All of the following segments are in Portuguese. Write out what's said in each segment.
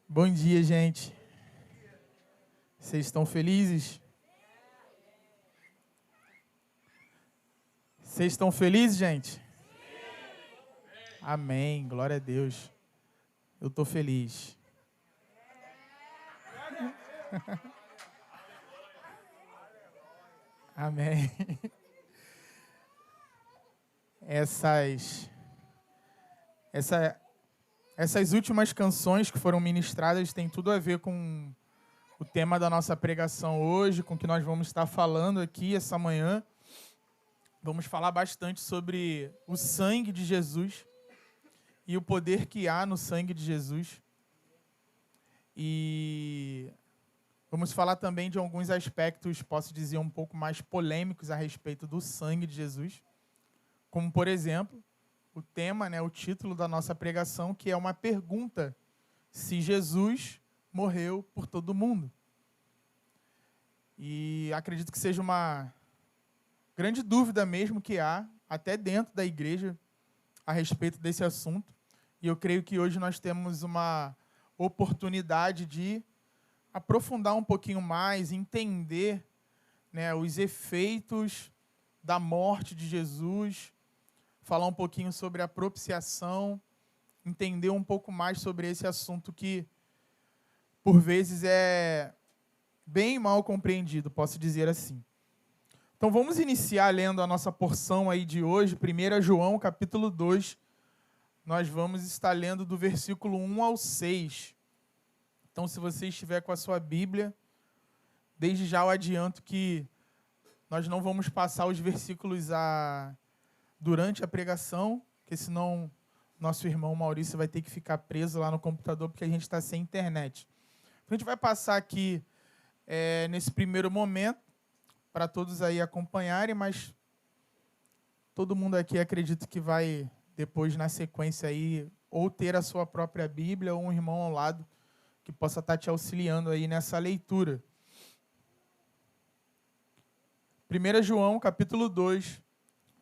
Bom dia, gente. Vocês estão felizes? Vocês estão felizes, gente? Amém. Glória a Deus. Eu estou feliz. Amém. Essas últimas canções que foram ministradas têm tudo a ver com o tema da nossa pregação hoje, com o que nós vamos estar falando aqui essa manhã. Vamos falar bastante sobre o sangue de Jesus e o poder que há no sangue de Jesus. E vamos falar também de alguns aspectos, posso dizer, um pouco mais polêmicos a respeito do sangue de Jesus. Como, por exemplo, o tema, o título da nossa pregação, que é uma pergunta: se Jesus morreu por todo mundo? E acredito que seja uma grande dúvida mesmo que há, até dentro da igreja, a respeito desse assunto. E eu creio que hoje nós temos uma oportunidade de aprofundar um pouquinho mais, entender, os efeitos da morte de Jesus, falar um pouquinho sobre a propiciação, entender um pouco mais sobre esse assunto que, por vezes, é bem mal compreendido, posso dizer assim. Então, vamos iniciar lendo a nossa porção aí de hoje, 1 João, capítulo 2. Nós vamos estar lendo do versículo 1 ao 6. Então, se você estiver com a sua Bíblia, desde já eu adianto que nós não vamos passar os versículos durante a pregação, porque senão nosso irmão Maurício vai ter que ficar preso lá no computador, porque a gente está sem internet. Então, a gente vai passar aqui nesse primeiro momento, para todos aí acompanharem, mas todo mundo aqui acredito que vai, depois, na sequência, aí, ou ter a sua própria Bíblia, ou um irmão ao lado que possa estar te auxiliando aí nessa leitura. 1 João, capítulo 2,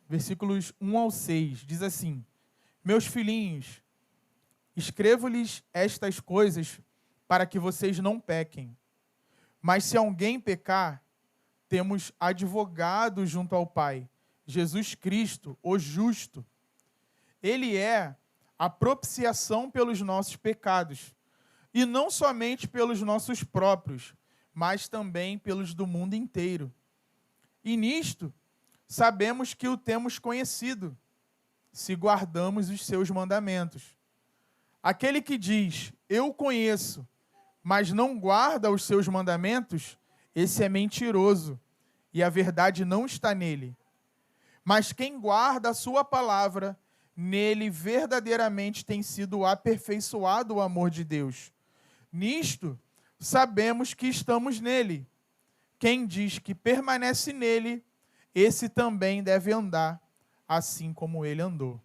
versículos 1 ao 6, diz assim: Meus filhinhos, escrevo-lhes estas coisas para que vocês não pequem. Mas se alguém pecar, temos advogado junto ao Pai, Jesus Cristo, o justo. Ele é a propiciação pelos nossos pecados, e não somente pelos nossos próprios, mas também pelos do mundo inteiro. E nisto sabemos que o temos conhecido, se guardamos os seus mandamentos. Aquele que diz, eu conheço, mas não guarda os seus mandamentos, esse é mentiroso, e a verdade não está nele. Mas quem guarda a sua palavra, nele verdadeiramente tem sido aperfeiçoado o amor de Deus. Nisto, sabemos que estamos nele. Quem diz que permanece nele, esse também deve andar, assim como ele andou.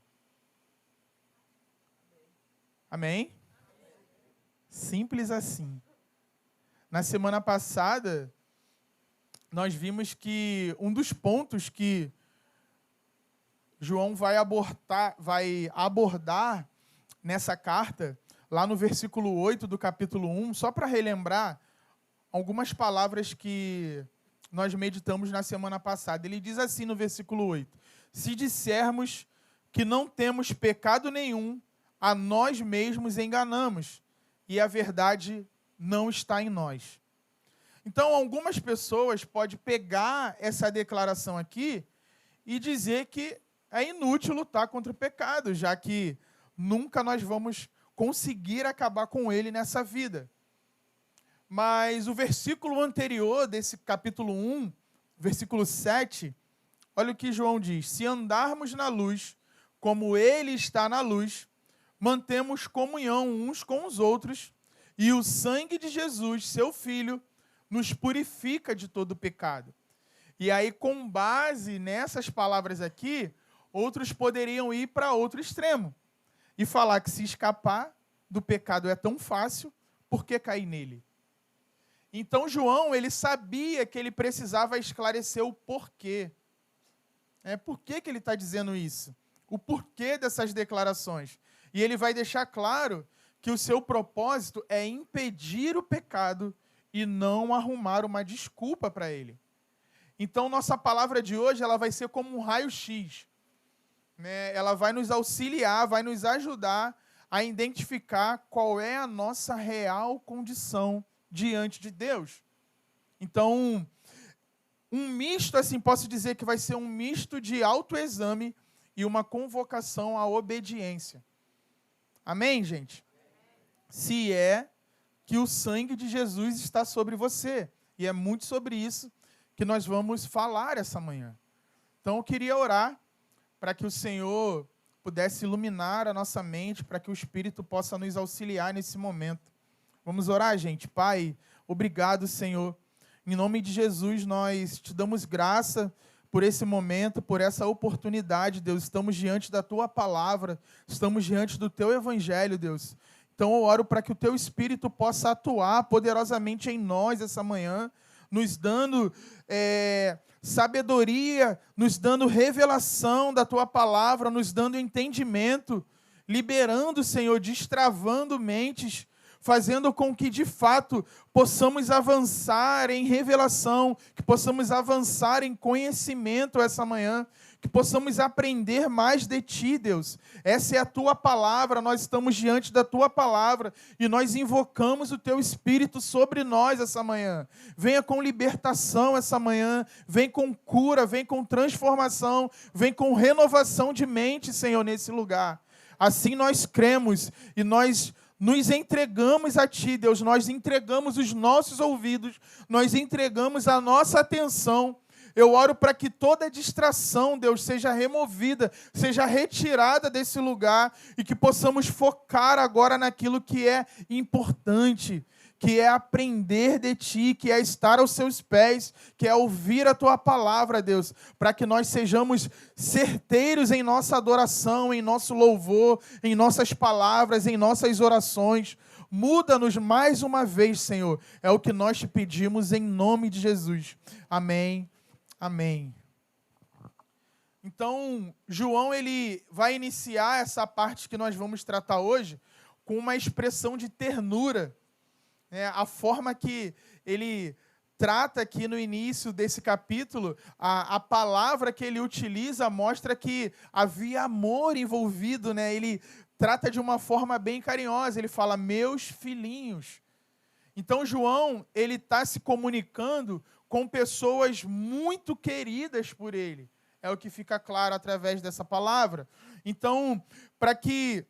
Amém? Simples assim. Na semana passada, nós vimos que um dos pontos que João vai abordar nessa carta, lá no versículo 8 do capítulo 1, só para relembrar algumas palavras que nós meditamos na semana passada. Ele diz assim no versículo 8: Se dissermos que não temos pecado nenhum, a nós mesmos enganamos, e a verdade não está em nós. Então, algumas pessoas podem pegar essa declaração aqui e dizer que é inútil lutar contra o pecado, já que nunca nós vamos conseguir acabar com ele nessa vida. Mas o versículo anterior desse capítulo 1, versículo 7, olha o que João diz: Se andarmos na luz, como ele está na luz, mantemos comunhão uns com os outros, e o sangue de Jesus, seu Filho, nos purifica de todo pecado. E aí, com base nessas palavras aqui, outros poderiam ir para outro extremo e falar que se escapar do pecado é tão fácil, por que cair nele? Então, João, ele sabia que ele precisava esclarecer o porquê. Por que ele está dizendo isso? O porquê dessas declarações. E ele vai deixar claro que o seu propósito é impedir o pecado e não arrumar uma desculpa para ele. Então, nossa palavra de hoje ela vai ser como um raio-x, né? Ela vai nos auxiliar, vai nos ajudar a identificar qual é a nossa real condição diante de Deus. Então, um misto, assim, posso dizer que vai ser um misto de autoexame e uma convocação à obediência. Amém, gente? Se é que o sangue de Jesus está sobre você. E é muito sobre isso que nós vamos falar essa manhã. Então, eu queria orar para que o Senhor pudesse iluminar a nossa mente, para que o Espírito possa nos auxiliar nesse momento. Vamos orar, gente? Pai, obrigado, Senhor. Em nome de Jesus, nós te damos graça por esse momento, por essa oportunidade, Deus. Estamos diante da Tua palavra, estamos diante do Teu Evangelho, Deus. Então eu oro para que o Teu Espírito possa atuar poderosamente em nós essa manhã, nos dando sabedoria, nos dando revelação da Tua palavra, nos dando entendimento, liberando, Senhor, destravando mentes, fazendo com que, de fato, possamos avançar em revelação, que possamos avançar em conhecimento essa manhã, que possamos aprender mais de Ti, Deus. Essa é a Tua palavra, nós estamos diante da Tua palavra e nós invocamos o Teu Espírito sobre nós essa manhã. Venha com libertação essa manhã, vem com cura, vem com transformação, vem com renovação de mente, Senhor, nesse lugar. Assim nós cremos e nós nos entregamos a Ti, Deus, nós entregamos os nossos ouvidos, nós entregamos a nossa atenção. Eu oro para que toda distração, Deus, seja removida, seja retirada desse lugar e que possamos focar agora naquilo que é importante, que é aprender de Ti, que é estar aos Seus pés, que é ouvir a Tua palavra, Deus, para que nós sejamos certeiros em nossa adoração, em nosso louvor, em nossas palavras, em nossas orações. Muda-nos mais uma vez, Senhor. É o que nós te pedimos em nome de Jesus. Amém. Amém. Então, João ele vai iniciar essa parte que nós vamos tratar hoje com uma expressão de ternura. A forma que ele trata aqui no início desse capítulo, a palavra que ele utiliza mostra que havia amor envolvido, né? Ele trata de uma forma bem carinhosa, ele fala, meus filhinhos. Então, João, ele está se comunicando com pessoas muito queridas por ele. É o que fica claro através dessa palavra. Então, para que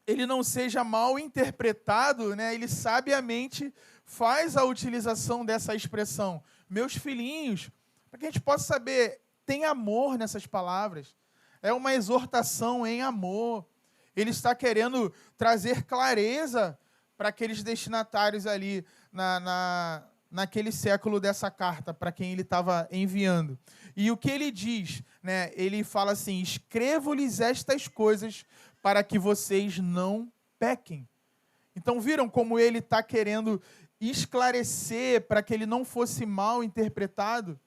ele não seja mal interpretado, né, ele sabiamente faz a utilização dessa expressão, meus filhinhos, para que a gente possa saber, tem amor nessas palavras. É uma exortação em amor. Ele está querendo trazer clareza para aqueles destinatários ali naquele século dessa carta, para quem ele estava enviando. E o que ele diz? Né, ele fala assim, escrevo-lhes estas coisas para que vocês não pequem. Então, viram como ele está querendo esclarecer para que ele não fosse mal interpretado?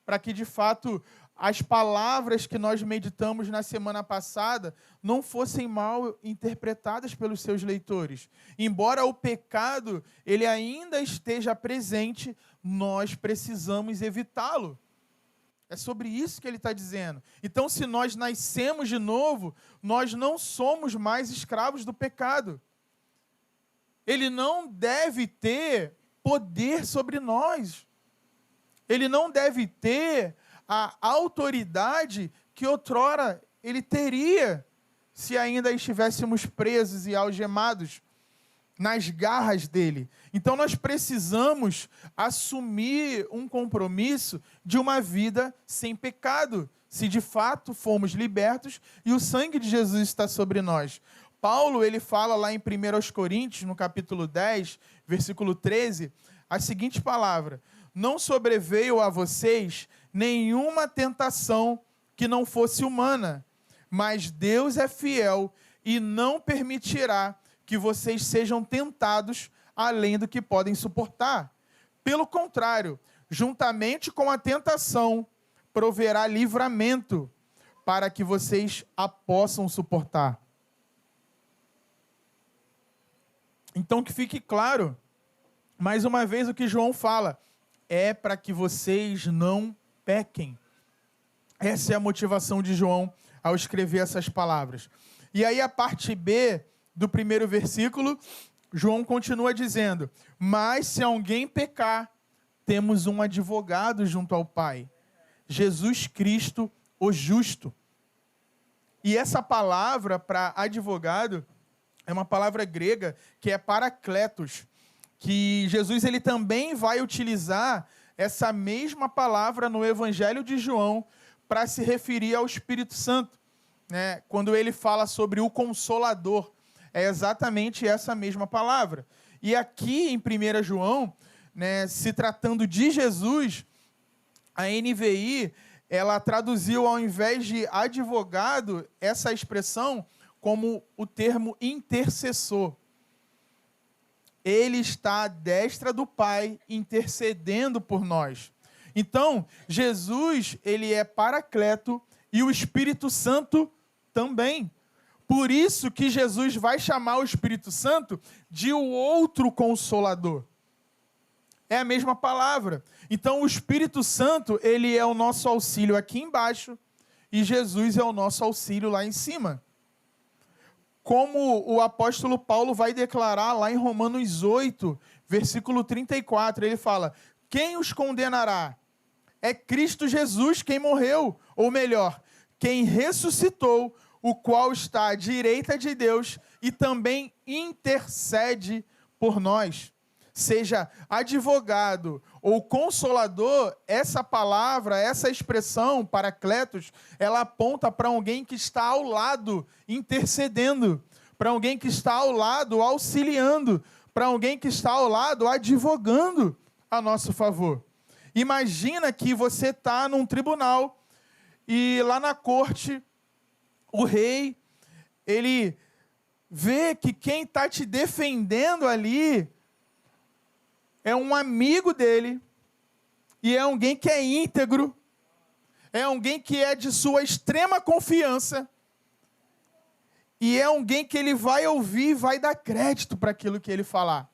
Para que, de fato, as palavras que nós meditamos na semana passada não fossem mal interpretadas pelos seus leitores. Embora o pecado ele ainda esteja presente, nós precisamos evitá-lo. É sobre isso que ele está dizendo. Então, se nós nascemos de novo, nós não somos mais escravos do pecado. Ele não deve ter poder sobre nós. Ele não deve ter a autoridade que outrora ele teria se ainda estivéssemos presos e algemados nas garras dele. Então nós precisamos assumir um compromisso de uma vida sem pecado, se de fato fomos libertos e o sangue de Jesus está sobre nós. Paulo, ele fala lá em 1 Coríntios, no capítulo 10, versículo 13, a seguinte palavra, não sobreveio a vocês nenhuma tentação que não fosse humana, mas Deus é fiel e não permitirá que vocês sejam tentados além do que podem suportar. Pelo contrário, juntamente com a tentação, proverá livramento para que vocês a possam suportar. Então, que fique claro, mais uma vez, o que João fala, é para que vocês não pequem. Essa é a motivação de João ao escrever essas palavras. E aí a parte B do primeiro versículo, João continua dizendo: mas se alguém pecar, temos um advogado junto ao Pai, Jesus Cristo, o justo. E essa palavra para advogado é uma palavra grega que é parakletos, que Jesus ele também vai utilizar essa mesma palavra no Evangelho de João para se referir ao Espírito Santo, né? Quando ele fala sobre o Consolador, é exatamente essa mesma palavra. E aqui em 1 João, né, se tratando de Jesus, a NVI, ela traduziu, ao invés de advogado, essa expressão como o termo intercessor. Ele está à destra do Pai, intercedendo por nós. Então, Jesus, ele é Paracleto e o Espírito Santo também. Por isso que Jesus vai chamar o Espírito Santo de o outro Consolador. É a mesma palavra. Então, o Espírito Santo, ele é o nosso auxílio aqui embaixo e Jesus é o nosso auxílio lá em cima. Como o apóstolo Paulo vai declarar lá em Romanos 8, versículo 34, ele fala: quem os condenará? É Cristo Jesus quem morreu, ou melhor, quem ressuscitou, o qual está à direita de Deus e também intercede por nós. Seja advogado ou consolador, essa palavra, essa expressão, paracletos, ela aponta para alguém que está ao lado, intercedendo, para alguém que está ao lado, auxiliando, para alguém que está ao lado, advogando a nosso favor. Imagina que você está num tribunal e lá na corte, o rei, ele vê que quem está te defendendo ali é um amigo dele, e é alguém que é íntegro, é alguém que é de sua extrema confiança, e é alguém que ele vai ouvir e vai dar crédito para aquilo que ele falar.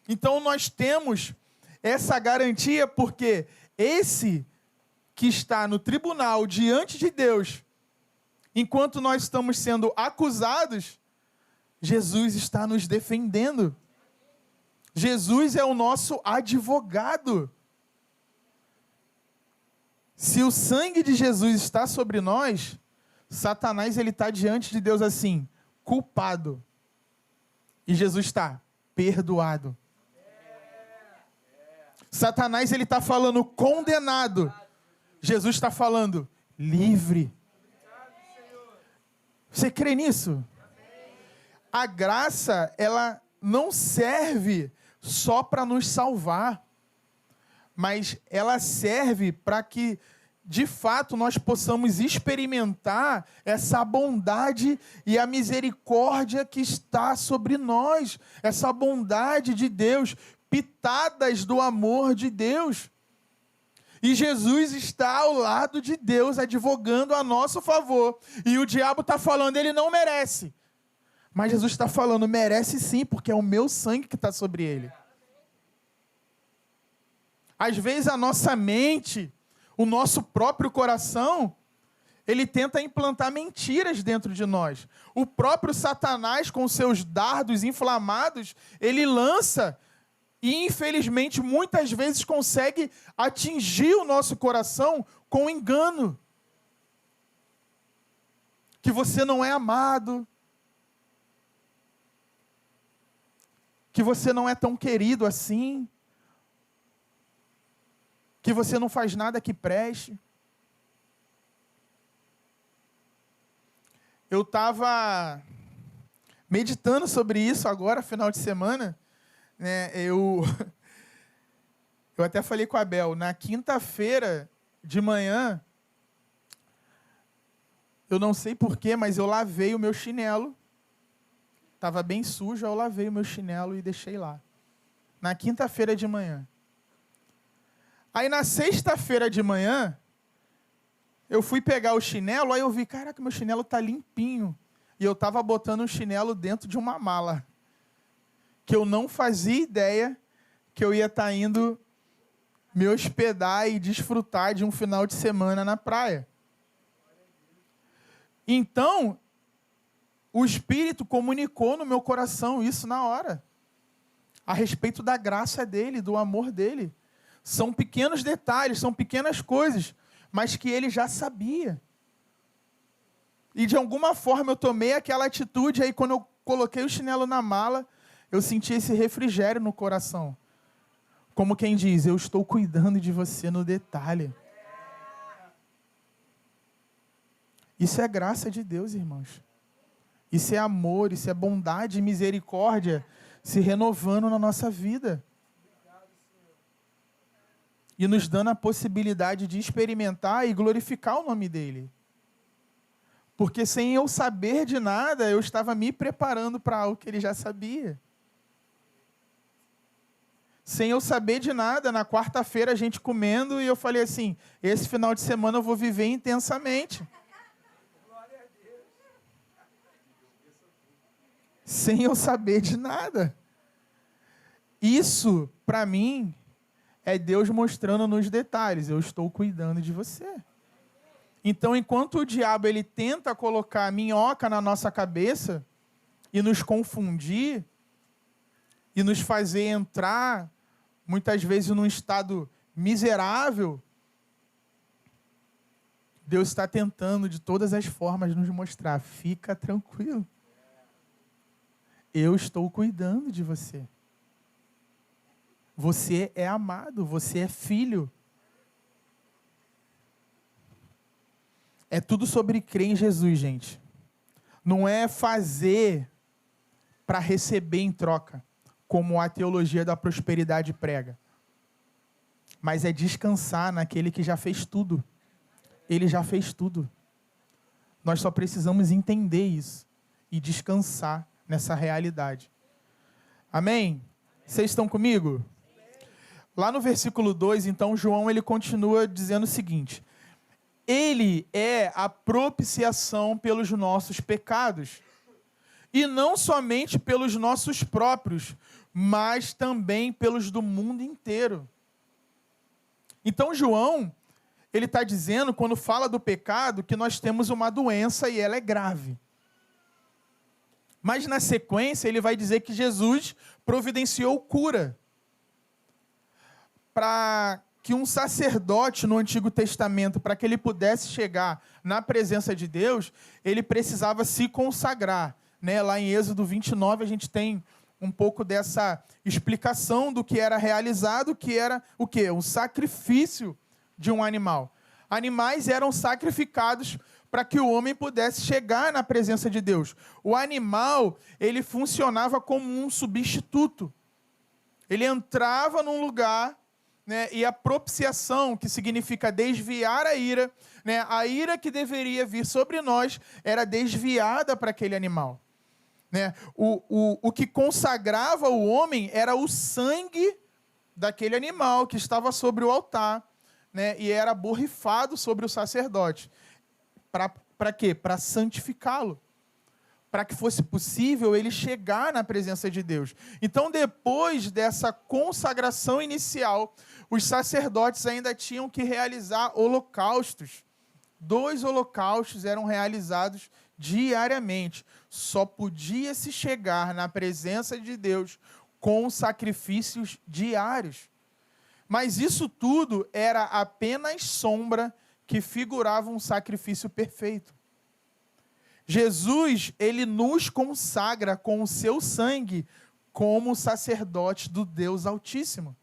Então nós temos essa garantia porque esse que está no tribunal diante de Deus, enquanto nós estamos sendo acusados, Jesus está nos defendendo. Jesus é o nosso advogado. Se o sangue de Jesus está sobre nós, Satanás ele está diante de Deus assim, culpado. E Jesus está perdoado. Satanás ele está falando condenado. Jesus está falando livre. Você crê nisso? A graça, ela não serve só para nos salvar, mas ela serve para que, de fato, nós possamos experimentar essa bondade e a misericórdia que está sobre nós, essa bondade de Deus, pitadas do amor de Deus. E Jesus está ao lado de Deus, advogando a nosso favor, e o diabo está falando, ele não merece. Mas Jesus está falando, merece sim, porque é o meu sangue que está sobre ele. Às vezes a nossa mente, o nosso próprio coração, ele tenta implantar mentiras dentro de nós. O próprio Satanás, com seus dardos inflamados, ele lança e, infelizmente, muitas vezes consegue atingir o nosso coração com engano. Que você não é amado, que você não é tão querido assim, que você não faz nada que preste. Eu estava meditando sobre isso agora, final de semana, né? Eu até falei com a Bel, na quinta-feira de manhã, eu não sei porquê, mas eu lavei o meu chinelo. Estava bem sujo, eu lavei o meu chinelo e deixei lá. Na quinta-feira de manhã. Aí na sexta-feira de manhã, eu fui pegar o chinelo, aí eu vi, caraca, meu chinelo está limpinho. E eu estava botando o chinelo dentro de uma mala. que eu não fazia ideia que eu ia estar indo me hospedar e desfrutar de um final de semana na praia. Então, o Espírito comunicou no meu coração isso na hora, a respeito da graça dele, do amor dele. São pequenos detalhes, são pequenas coisas, mas que ele já sabia. E de alguma forma eu tomei aquela atitude, aí quando eu coloquei o chinelo na mala, eu senti esse refrigério no coração. Como quem diz, eu estou cuidando de você no detalhe. Isso é graça de Deus, irmãos. Isso é amor, isso é bondade e misericórdia se renovando na nossa vida. E nos dando a possibilidade de experimentar e glorificar o nome dele. Porque sem eu saber de nada, eu estava me preparando para algo que ele já sabia. Sem eu saber de nada, na quarta-feira a gente comendo e eu falei assim, esse final de semana eu vou viver intensamente. Sem eu saber de nada. Isso, para mim, é Deus mostrando nos detalhes, eu estou cuidando de você. Então, enquanto o diabo ele tenta colocar minhoca na nossa cabeça e nos confundir e nos fazer entrar, muitas vezes, num estado miserável, Deus está tentando de todas as formas nos mostrar, fica tranquilo. Eu estou cuidando de você. Você é amado, você é filho. É tudo sobre crer em Jesus, gente. Não é fazer para receber em troca, como a teologia da prosperidade prega. Mas é descansar naquele que já fez tudo. Ele já fez tudo. Nós só precisamos entender isso e descansar nessa realidade. Amém? Vocês estão comigo? Lá no versículo 2, então, João ele continua dizendo o seguinte: ele é a propiciação pelos nossos pecados, e não somente pelos nossos próprios, mas também pelos do mundo inteiro. Então, João, ele está dizendo, quando fala do pecado, que nós temos uma doença e ela é grave. Mas, na sequência, ele vai dizer que Jesus providenciou cura. Para que um sacerdote no Antigo Testamento, para que ele pudesse chegar na presença de Deus, ele precisava se consagrar. Né? Lá em Êxodo 29, a gente tem um pouco dessa explicação do que era realizado, que era o quê? Um sacrifício de um animal. Animais eram sacrificados para que o homem pudesse chegar na presença de Deus. O animal, ele funcionava como um substituto. Ele entrava num lugar, né, e a propiciação, que significa desviar a ira, né, a ira que deveria vir sobre nós era desviada para aquele animal. Né? O que consagrava o homem era o sangue daquele animal que estava sobre o altar, né, e era borrifado sobre o sacerdote. Para quê? Para santificá-lo. Para que fosse possível ele chegar na presença de Deus. Então, depois dessa consagração inicial, os sacerdotes ainda tinham que realizar holocaustos. 2 holocaustos eram realizados diariamente. Só podia se chegar na presença de Deus com sacrifícios diários. Mas isso tudo era apenas sombra que figurava um sacrifício perfeito. Jesus, ele nos consagra com o seu sangue como sacerdote do Deus Altíssimo.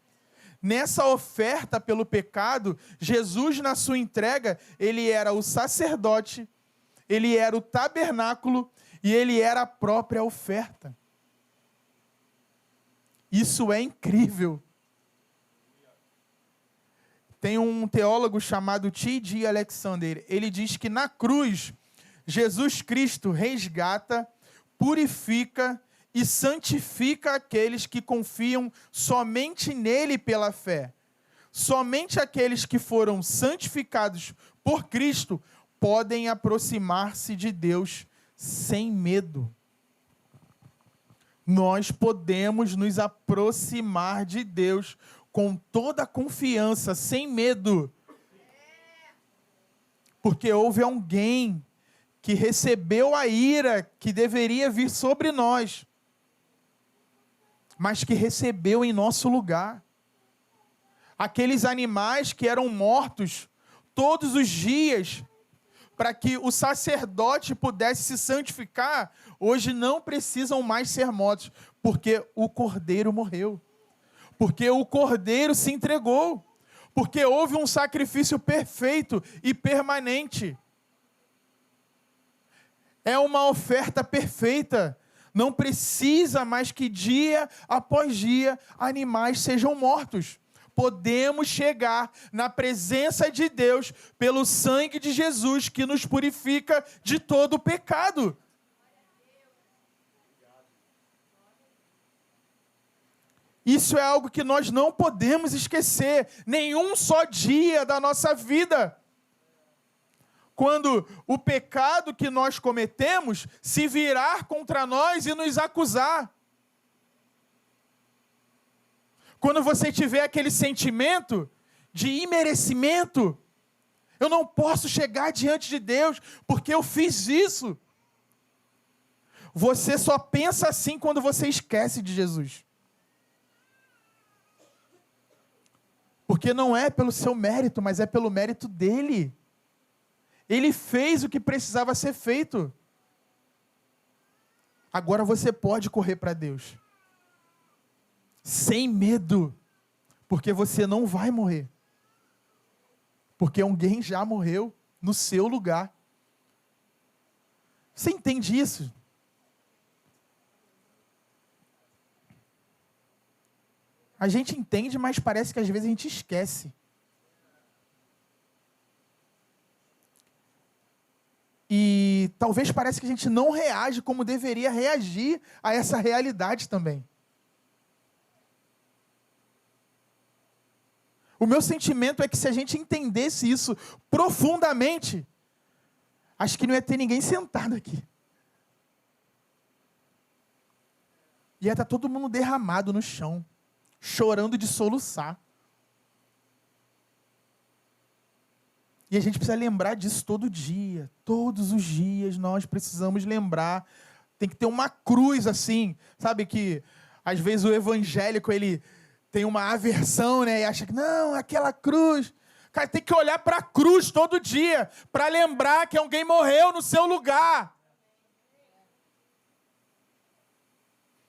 Nessa oferta pelo pecado, Jesus, na sua entrega, ele era o sacerdote, ele era o tabernáculo e ele era a própria oferta. Isso é incrível. Tem um teólogo chamado T.D. Alexander. Ele diz que na cruz, Jesus Cristo resgata, purifica e santifica aqueles que confiam somente nele pela fé. Somente aqueles que foram santificados por Cristo podem aproximar-se de Deus sem medo. nós podemos nos aproximar de Deus com toda a confiança, sem medo. Porque houve alguém que recebeu a ira que deveria vir sobre nós, mas que recebeu em nosso lugar. Aqueles animais que eram mortos todos os dias, para que o sacerdote pudesse se santificar, hoje não precisam mais ser mortos, porque o Cordeiro morreu. Porque o Cordeiro se entregou. Porque houve um sacrifício perfeito e permanente. É uma oferta perfeita. Não precisa mais que dia após dia animais sejam mortos. Podemos chegar na presença de Deus pelo sangue de Jesus, que nos purifica de todo o pecado. Isso é algo que nós não podemos esquecer, nenhum só dia da nossa vida. Quando o pecado que nós cometemos se virar contra nós e nos acusar. Quando você tiver aquele sentimento de imerecimento, eu não posso chegar diante de Deus porque eu fiz isso. Você só pensa assim quando você esquece de Jesus. Porque não é pelo seu mérito, mas é pelo mérito dele. Ele fez o que precisava ser feito. Agora você pode correr para Deus. Sem medo. Porque você não vai morrer. Porque alguém já morreu no seu lugar. Você entende isso? A gente entende, mas parece que às vezes a gente esquece. E talvez pareça que a gente não reage como deveria reagir a essa realidade também. O meu sentimento é que se a gente entendesse isso profundamente, acho que não ia ter ninguém sentado aqui. Ia estar todo mundo derramado no chão, chorando de soluçar. E a gente precisa lembrar disso todo dia. Todos os dias nós precisamos lembrar. Tem que ter uma cruz assim. Sabe que às vezes o evangélico ele tem uma aversão, né? E acha que não, aquela cruz. Cara, tem que olhar para a cruz todo dia para lembrar que alguém morreu no seu lugar.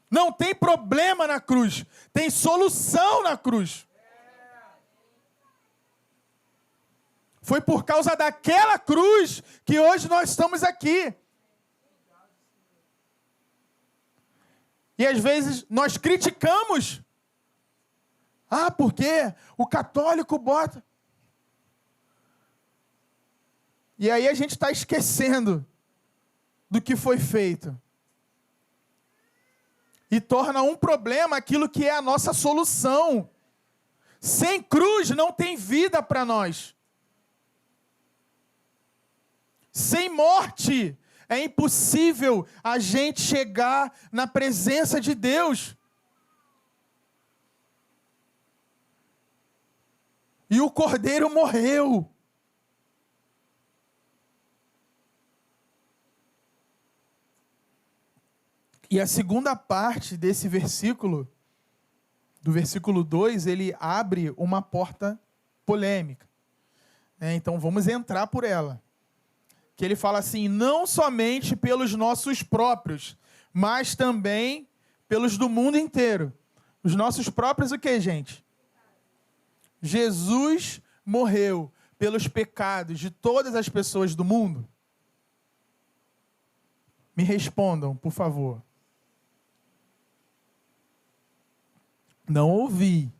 Não tem problema na cruz. Tem solução na cruz. Foi por causa daquela cruz que hoje nós estamos aqui. E às vezes nós criticamos. Ah, porque o católico bota. E aí a gente está esquecendo do que foi feito. E torna um problema aquilo que é a nossa solução. Sem cruz não tem vida para nós. Sem morte é impossível a gente chegar na presença de Deus. E o Cordeiro morreu. E a segunda parte desse versículo, do versículo 2, ele abre uma porta polêmica. Então vamos entrar por ela. Que ele fala assim, não somente pelos nossos próprios, mas também pelos do mundo inteiro. Os nossos próprios o que, gente? Jesus morreu pelos pecados de todas as pessoas do mundo? Me respondam, por favor. Não ouvi.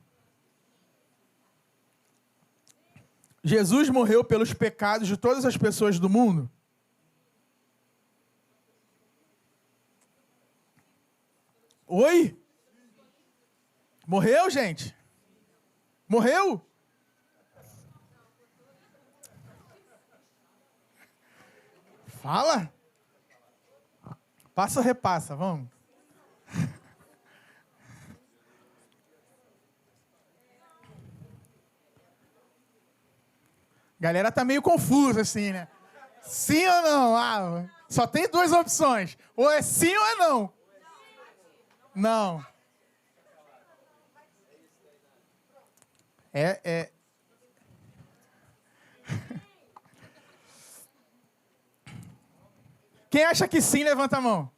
Jesus morreu pelos pecados de todas as pessoas do mundo? Oi? Morreu, gente? Morreu? Fala. Passa ou repassa, vamos. Galera tá meio confusa assim, né? Sim ou não? Ah, só tem duas opções. Ou é sim ou é não. Não. Quem acha que sim, levanta a mão.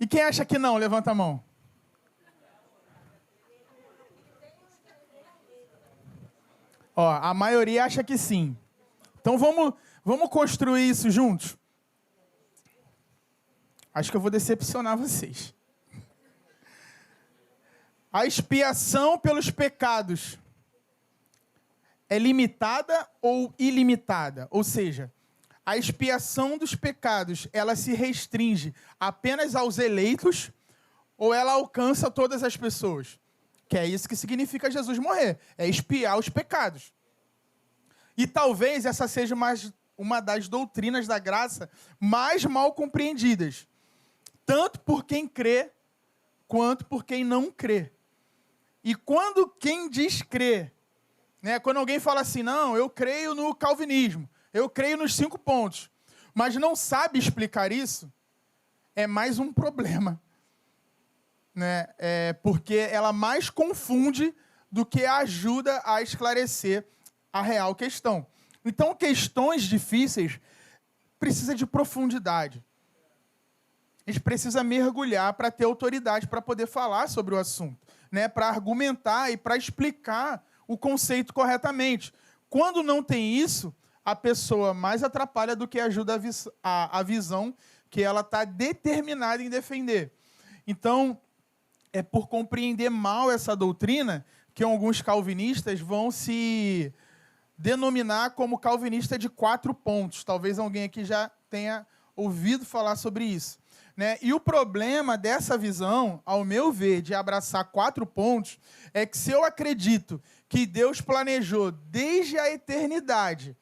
E quem acha que não, levanta a mão. Ó, a maioria acha que sim. Então vamos construir isso juntos? Acho que eu vou decepcionar vocês. A expiação pelos pecados é limitada ou ilimitada? Ou seja, a expiação dos pecados, ela se restringe apenas aos eleitos ou ela alcança todas as pessoas? Que é isso que significa Jesus morrer, é expiar os pecados. E talvez essa seja uma das doutrinas da graça mais mal compreendidas, tanto por quem crê, quanto por quem não crê. E quando quem diz crer, né, quando alguém fala assim, não, eu creio no calvinismo, eu creio nos 5 pontos, mas não sabe explicar isso, é mais um problema. Né? Porque ela mais confunde do que ajuda a esclarecer a real questão. Então, questões difíceis precisam de profundidade. A gente precisa mergulhar para ter autoridade para poder falar sobre o assunto, né? Para argumentar e para explicar o conceito corretamente. Quando não tem isso, a pessoa mais atrapalha do que ajuda a visão que ela está determinada em defender. Então, é por compreender mal essa doutrina que alguns calvinistas vão se denominar como calvinista de 4 pontos. Talvez alguém aqui já tenha ouvido falar sobre isso. Né? E o problema dessa visão, ao meu ver, de abraçar 4 pontos, é que se eu acredito que Deus planejou desde a eternidade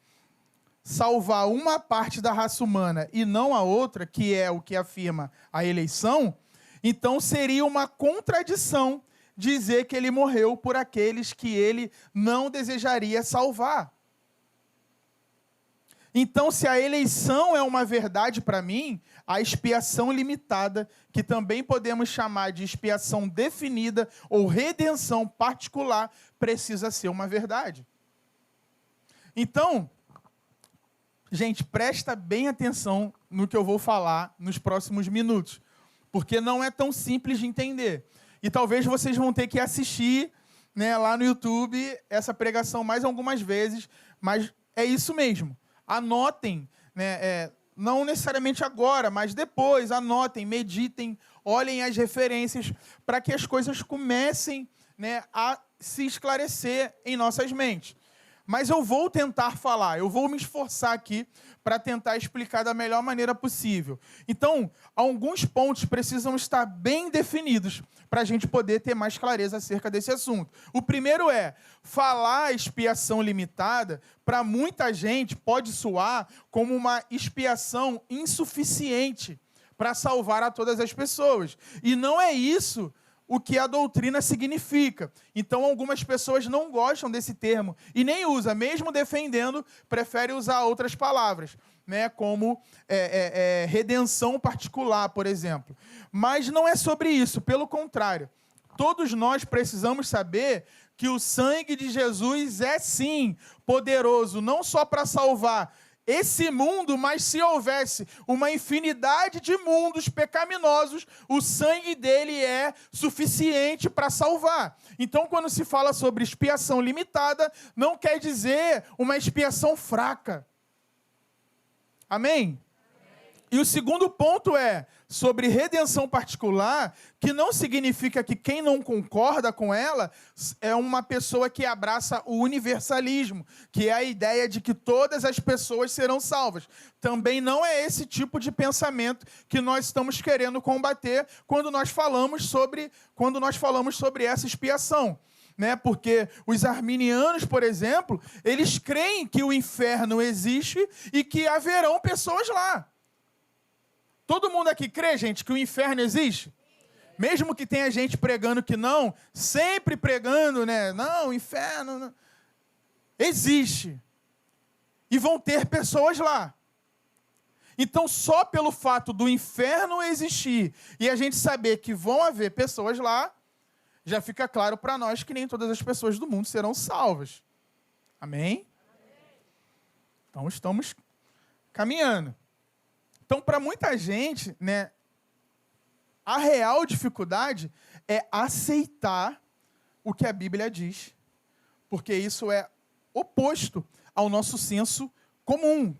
salvar uma parte da raça humana e não a outra, que é o que afirma a eleição, então seria uma contradição dizer que ele morreu por aqueles que ele não desejaria salvar. Então, se a eleição é uma verdade para mim, a expiação limitada, que também podemos chamar de expiação definida ou redenção particular, precisa ser uma verdade. Então, gente, presta bem atenção no que eu vou falar nos próximos minutos, porque não é tão simples de entender. E talvez vocês vão ter que assistir, né, lá no YouTube essa pregação mais algumas vezes, mas é isso mesmo. Anotem, né, não necessariamente agora, mas depois, anotem, meditem, olhem as referências para que as coisas comecem, né, a se esclarecer em nossas mentes. Mas eu vou tentar falar, eu vou me esforçar aqui para tentar explicar da melhor maneira possível. Então, alguns pontos precisam estar bem definidos para a gente poder ter mais clareza acerca desse assunto. O primeiro é, falar expiação limitada, para muita gente pode soar como uma expiação insuficiente para salvar a todas as pessoas. E não é isso o que a doutrina significa. Então, algumas pessoas não gostam desse termo e nem usam, mesmo defendendo, prefere usar outras palavras, né, como redenção particular, por exemplo. Mas não é sobre isso, pelo contrário. Todos nós precisamos saber que o sangue de Jesus é, sim, poderoso, não só para salvar esse mundo, mas se houvesse uma infinidade de mundos pecaminosos, o sangue dele é suficiente para salvar. Então, quando se fala sobre expiação limitada, não quer dizer uma expiação fraca. Amém? E o segundo ponto é sobre redenção particular, que não significa que quem não concorda com ela é uma pessoa que abraça o universalismo, que é a ideia de que todas as pessoas serão salvas. Também não é esse tipo de pensamento que nós estamos querendo combater quando nós falamos sobre essa expiação. Né? Porque os arminianos, por exemplo, eles creem que o inferno existe e que haverão pessoas lá. Todo mundo aqui crê, gente, que o inferno existe? Mesmo que tenha gente pregando que não, sempre pregando, né? Não, inferno. Não. Existe. E vão ter pessoas lá. Então, só pelo fato do inferno existir e a gente saber que vão haver pessoas lá, já fica claro para nós que nem todas as pessoas do mundo serão salvas. Amém? Então, estamos caminhando. Então, para muita gente, né, a real dificuldade é aceitar o que a Bíblia diz, porque isso é oposto ao nosso senso comum.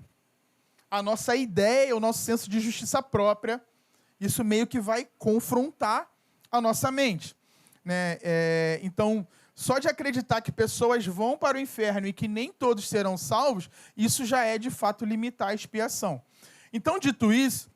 A nossa ideia, o nosso senso de justiça própria, isso meio que vai confrontar a nossa mente. Né? Então, só de acreditar que pessoas vão para o inferno e que nem todos serão salvos, isso já é, de fato, limitar a expiação. Então, dito isso,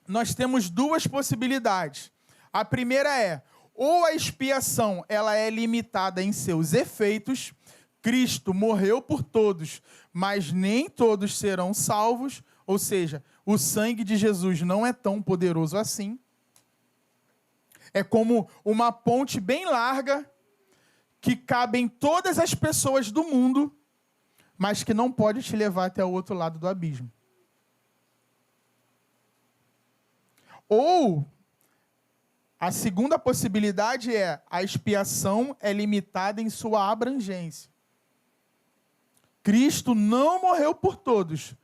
nós temos duas possibilidades. A primeira é, ou a expiação ela é limitada em seus efeitos, Cristo morreu por todos, mas nem todos serão salvos, ou seja, o sangue de Jesus não é tão poderoso assim. É como uma ponte bem larga que cabem todas as pessoas do mundo, mas que não pode te levar até o outro lado do abismo. Ou a segunda possibilidade é a expiação é limitada em sua abrangência. Cristo não morreu por todos,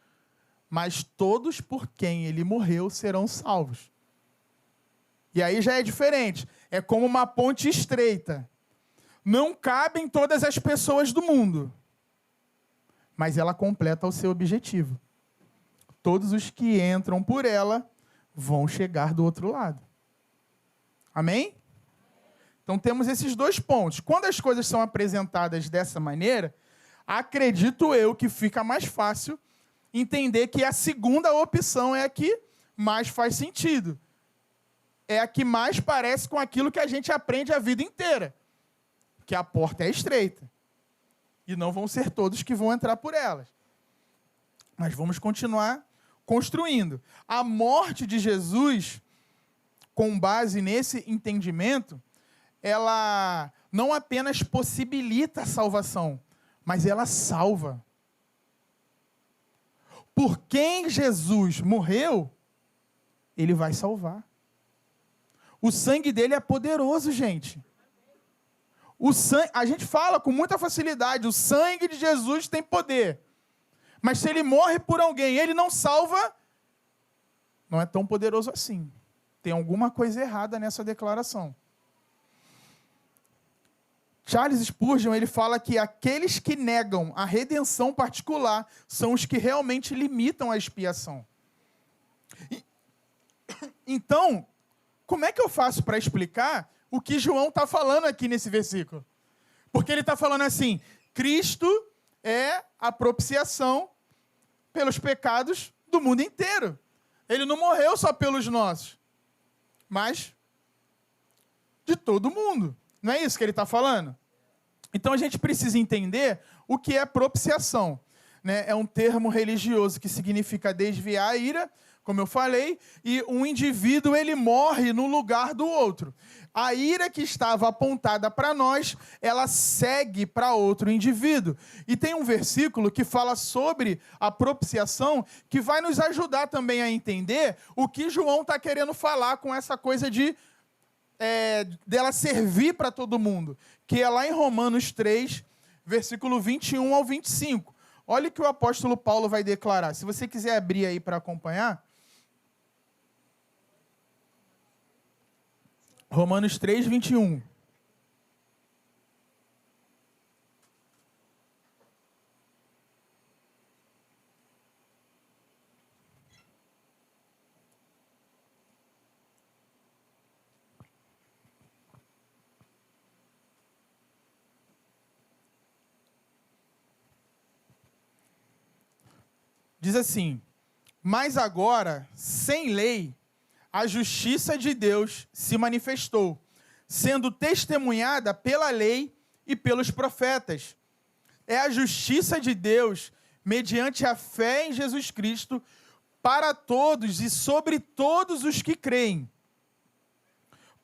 mas todos por quem ele morreu serão salvos. E aí já é diferente. É como uma ponte estreita. Não cabem todas as pessoas do mundo, mas ela completa o seu objetivo. Todos os que entram por ela vão chegar do outro lado. Amém? Então temos esses dois pontos. Quando as coisas são apresentadas dessa maneira, acredito eu que fica mais fácil entender que a segunda opção é a que mais faz sentido. É a que mais parece com aquilo que a gente aprende a vida inteira. Que a porta é estreita. E não vão ser todos que vão entrar por elas. Mas vamos continuar construindo. A morte de Jesus, com base nesse entendimento, ela não apenas possibilita a salvação, mas ela salva. Por quem Jesus morreu, ele vai salvar. O sangue dele é poderoso, gente. A gente fala com muita facilidade, o sangue de Jesus tem poder. Mas se ele morre por alguém e ele não salva, não é tão poderoso assim. Tem alguma coisa errada nessa declaração. Charles Spurgeon, ele fala que aqueles que negam a redenção particular são os que realmente limitam a expiação. Então, como é que eu faço para explicar o que João está falando aqui nesse versículo? Porque ele está falando assim, Cristo é a propiciação pelos pecados do mundo inteiro. Ele não morreu só pelos nossos, mas de todo mundo. Não é isso que ele está falando? Então a gente precisa entender o que é propiciação. Né? É um termo religioso que significa desviar a ira, como eu falei, e um indivíduo ele morre no lugar do outro. A ira que estava apontada para nós, ela segue para outro indivíduo. E tem um versículo que fala sobre a propiciação, que vai nos ajudar também a entender o que João está querendo falar com essa coisa dela servir para todo mundo, que é lá em Romanos 3, versículo 21 ao 25. Olha o que o apóstolo Paulo vai declarar. Se você quiser abrir aí para acompanhar. Romanos 3, 21. Diz assim, mas agora, sem lei, a justiça de Deus se manifestou, sendo testemunhada pela lei e pelos profetas. É a justiça de Deus, mediante a fé em Jesus Cristo, para todos e sobre todos os que creem.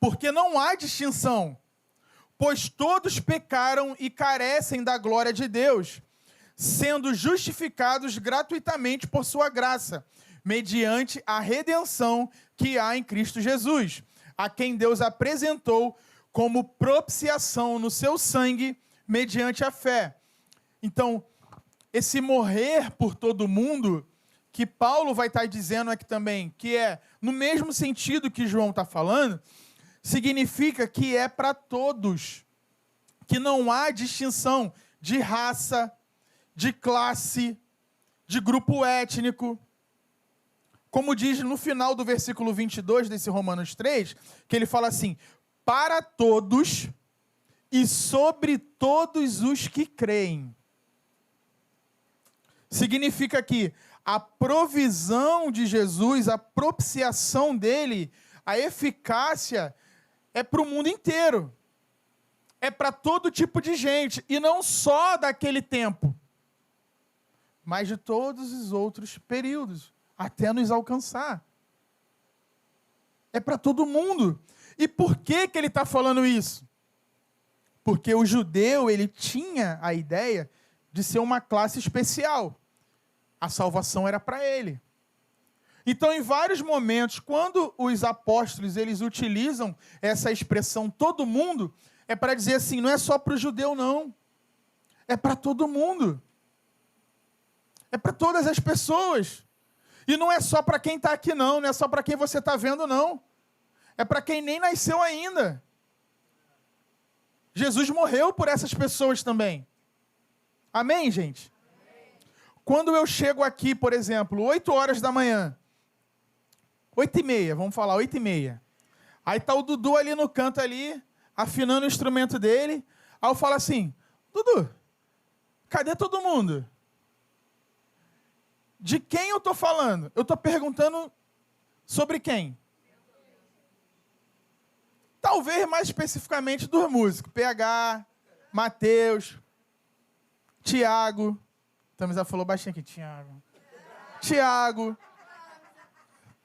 porque não há distinção, pois todos pecaram e carecem da glória de Deus, sendo justificados gratuitamente por sua graça, mediante a redenção que há em Cristo Jesus, a quem Deus apresentou como propiciação no seu sangue, mediante a fé. Então, esse morrer por todo mundo, que Paulo vai estar dizendo aqui também, que é no mesmo sentido que João está falando, significa que é para todos, que não há distinção de raça, de classe, de grupo étnico. Como diz no final do versículo 22 desse Romanos 3, que ele fala assim, para todos e sobre todos os que creem. Significa que a provisão de Jesus, a propiciação dele, a eficácia é para o mundo inteiro. É para todo tipo de gente, e não só daquele tempo, mas de todos os outros períodos, até nos alcançar. É para todo mundo. E por que ele está falando isso? Porque o judeu, ele tinha a ideia de ser uma classe especial. A salvação era para ele. Então, em vários momentos, quando os apóstolos eles utilizam essa expressão todo mundo, é para dizer assim, não é só para o judeu, não. É para todo mundo. É para todas as pessoas. E não é só para quem está aqui, não. Não é só para quem você está vendo, não. É para quem nem nasceu ainda. Jesus morreu por essas pessoas também. Amém, gente? Quando eu chego aqui, por exemplo, 8 horas da manhã, 8h30, vamos falar, 8h30. Aí está o Dudu ali no canto ali, afinando o instrumento dele. Aí eu falo assim, Dudu, cadê todo mundo? De quem eu estou falando? Eu estou perguntando sobre quem? Talvez mais especificamente dos músicos. PH, Mateus, Tiago. Tamisa falou baixinho aqui, Tiago,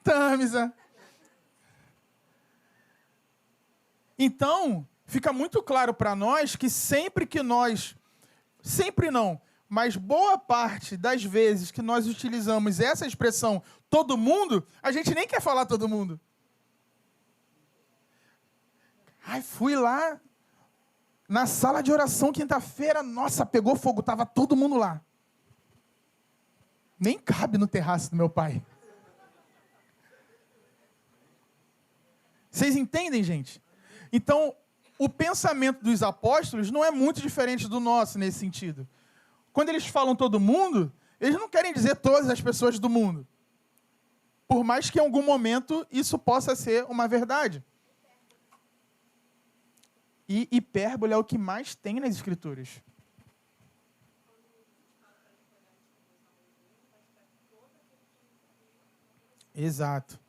Tamisa. Então, fica muito claro para nós que sempre não, mas boa parte das vezes que nós utilizamos essa expressão todo mundo, a gente nem quer falar todo mundo. Ai, fui lá na sala de oração quinta-feira, nossa, pegou fogo, estava todo mundo lá. Nem cabe no terraço do meu pai. Vocês entendem, gente? Então, o pensamento dos apóstolos não é muito diferente do nosso nesse sentido. Quando eles falam todo mundo, eles não querem dizer todas as pessoas do mundo. Por mais que em algum momento isso possa ser uma verdade. E hipérbole é o que mais tem nas Escrituras. Exato.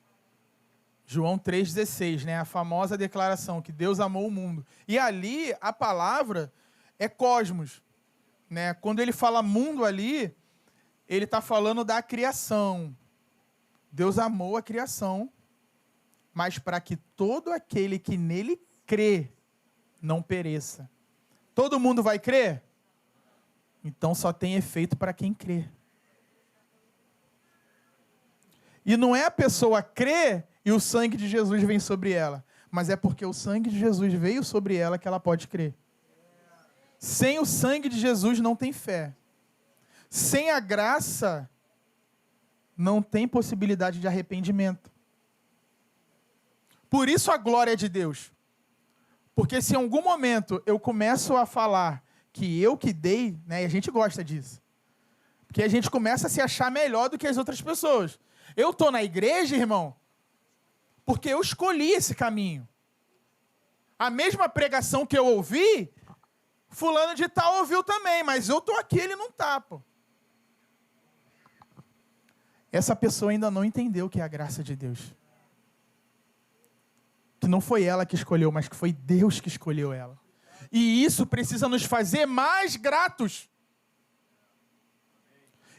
João 3,16, né? A famosa declaração que Deus amou o mundo. E ali a palavra é cosmos. Né? Quando ele fala mundo ali, ele está falando da criação. Deus amou a criação, mas para que todo aquele que nele crê não pereça. Todo mundo vai crer? Então só tem efeito para quem crê. E não é a pessoa crer e o sangue de Jesus vem sobre ela, mas é porque o sangue de Jesus veio sobre ela que ela pode crer. Sem o sangue de Jesus não tem fé. Sem a graça não tem possibilidade de arrependimento. Por isso a glória de Deus. Porque se em algum momento eu começo a falar que eu que dei, né, e a gente gosta disso, porque a gente começa a se achar melhor do que as outras pessoas. Eu estou na igreja, irmão, porque eu escolhi esse caminho. A mesma pregação que eu ouvi, fulano de tal ouviu também, mas eu estou aqui, ele não está, pô. Essa pessoa ainda não entendeu o que é a graça de Deus. Que não foi ela que escolheu, mas que foi Deus que escolheu ela. E isso precisa nos fazer mais gratos.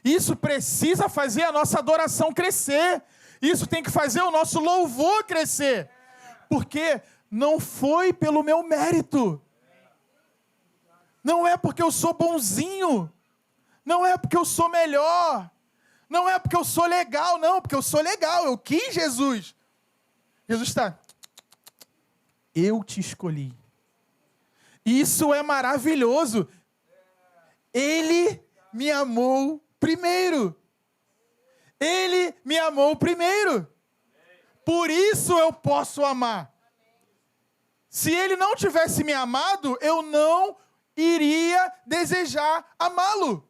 Isso precisa fazer a nossa adoração crescer. Isso tem que fazer o nosso louvor crescer. Porque não foi pelo meu mérito. Não é porque eu sou bonzinho. Não é porque eu sou melhor. Não é porque eu sou legal, não. Porque eu sou legal. Eu quis Jesus. Jesus está. Eu te escolhi. Isso é maravilhoso. Ele me amou primeiro. Ele me amou primeiro. Por isso eu posso amar. Se ele não tivesse me amado, eu não iria desejar amá-lo.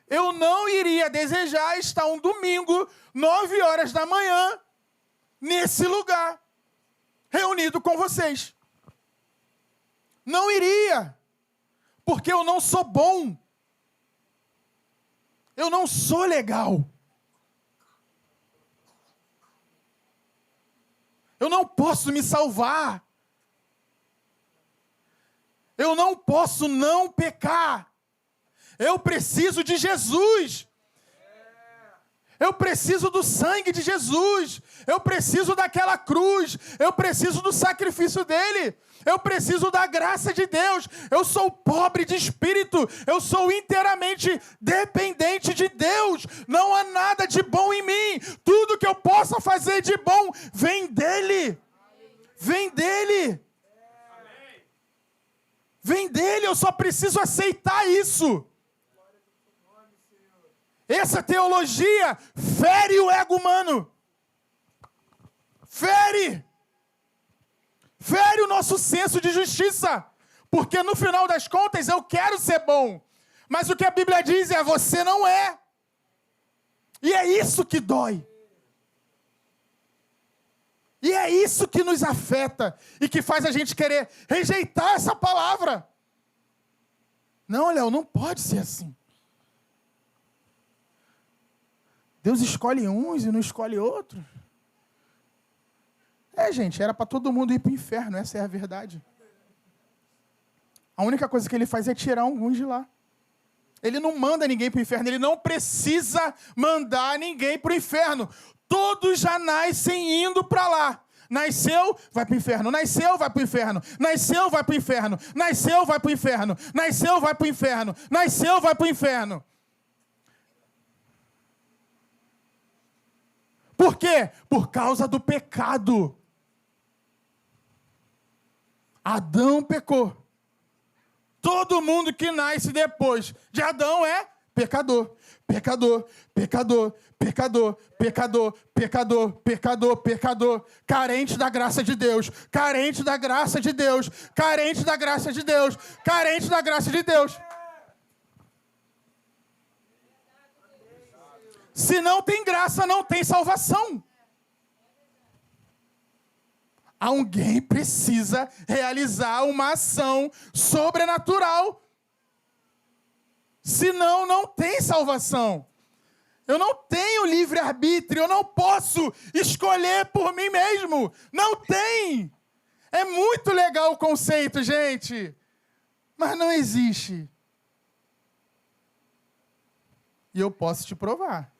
Eu não iria desejar estar um domingo, 9 horas da manhã, nesse lugar, reunido com vocês. Não iria, porque eu não sou bom. Eu não sou legal. Eu não posso me salvar. Eu não posso não pecar. Eu preciso de Jesus. Eu preciso do sangue de Jesus. Eu preciso daquela cruz. Eu preciso do sacrifício dele. Eu preciso da graça de Deus. Eu sou pobre de espírito. Eu sou inteiramente dependente de Deus. Não há nada de bom em mim. Tudo que eu possa fazer de bom vem dele. Vem dele. Vem dele. Eu só preciso aceitar isso. Essa teologia fere o ego humano. Fere. Fere o nosso senso de justiça. Porque no final das contas eu quero ser bom. Mas o que a Bíblia diz é: você não é. E é isso que dói. E é isso que nos afeta. E que faz a gente querer rejeitar essa palavra. Não, Léo, não pode ser assim. Deus escolhe uns e não escolhe outros. Gente, era para todo mundo ir para o inferno, essa é a verdade. A única coisa que ele faz é tirar alguns de lá. Ele não manda ninguém para o inferno, ele não precisa mandar ninguém para o inferno. Todos já nascem indo para lá. Nasceu, vai para o inferno. Nasceu, vai para o inferno. Nasceu, vai para o inferno. Nasceu, vai para o inferno. Nasceu, vai para o inferno. Nasceu, vai para o inferno. Por quê? Por causa do pecado. Adão pecou. Todo mundo que nasce depois de Adão é pecador. Pecador, pecador, pecador, pecador, pecador, pecador, pecador. Carente da graça de Deus. Carente da graça de Deus. Carente da graça de Deus. Carente da graça de Deus. Se não tem graça, não tem salvação. Alguém precisa realizar uma ação sobrenatural. Senão, não tem salvação. Eu não tenho livre-arbítrio, eu não posso escolher por mim mesmo. Não tem. É muito legal o conceito, gente. Mas não existe. E eu posso te provar.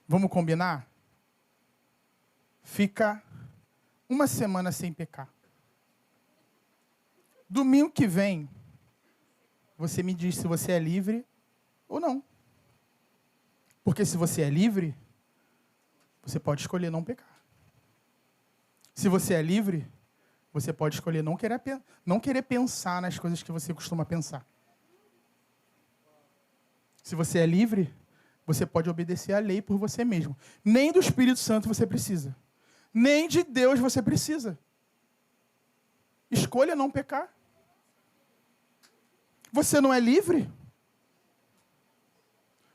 Vamos combinar? Fica uma semana sem pecar. Domingo que vem, você me diz se você é livre ou não. Porque se você é livre, você pode escolher não pecar. Se você é livre, você pode escolher não querer pensar nas coisas que você costuma pensar. Se você é livre, você pode obedecer à lei por você mesmo. Nem do Espírito Santo você precisa. Nem de Deus você precisa. Escolha não pecar. Você não é livre?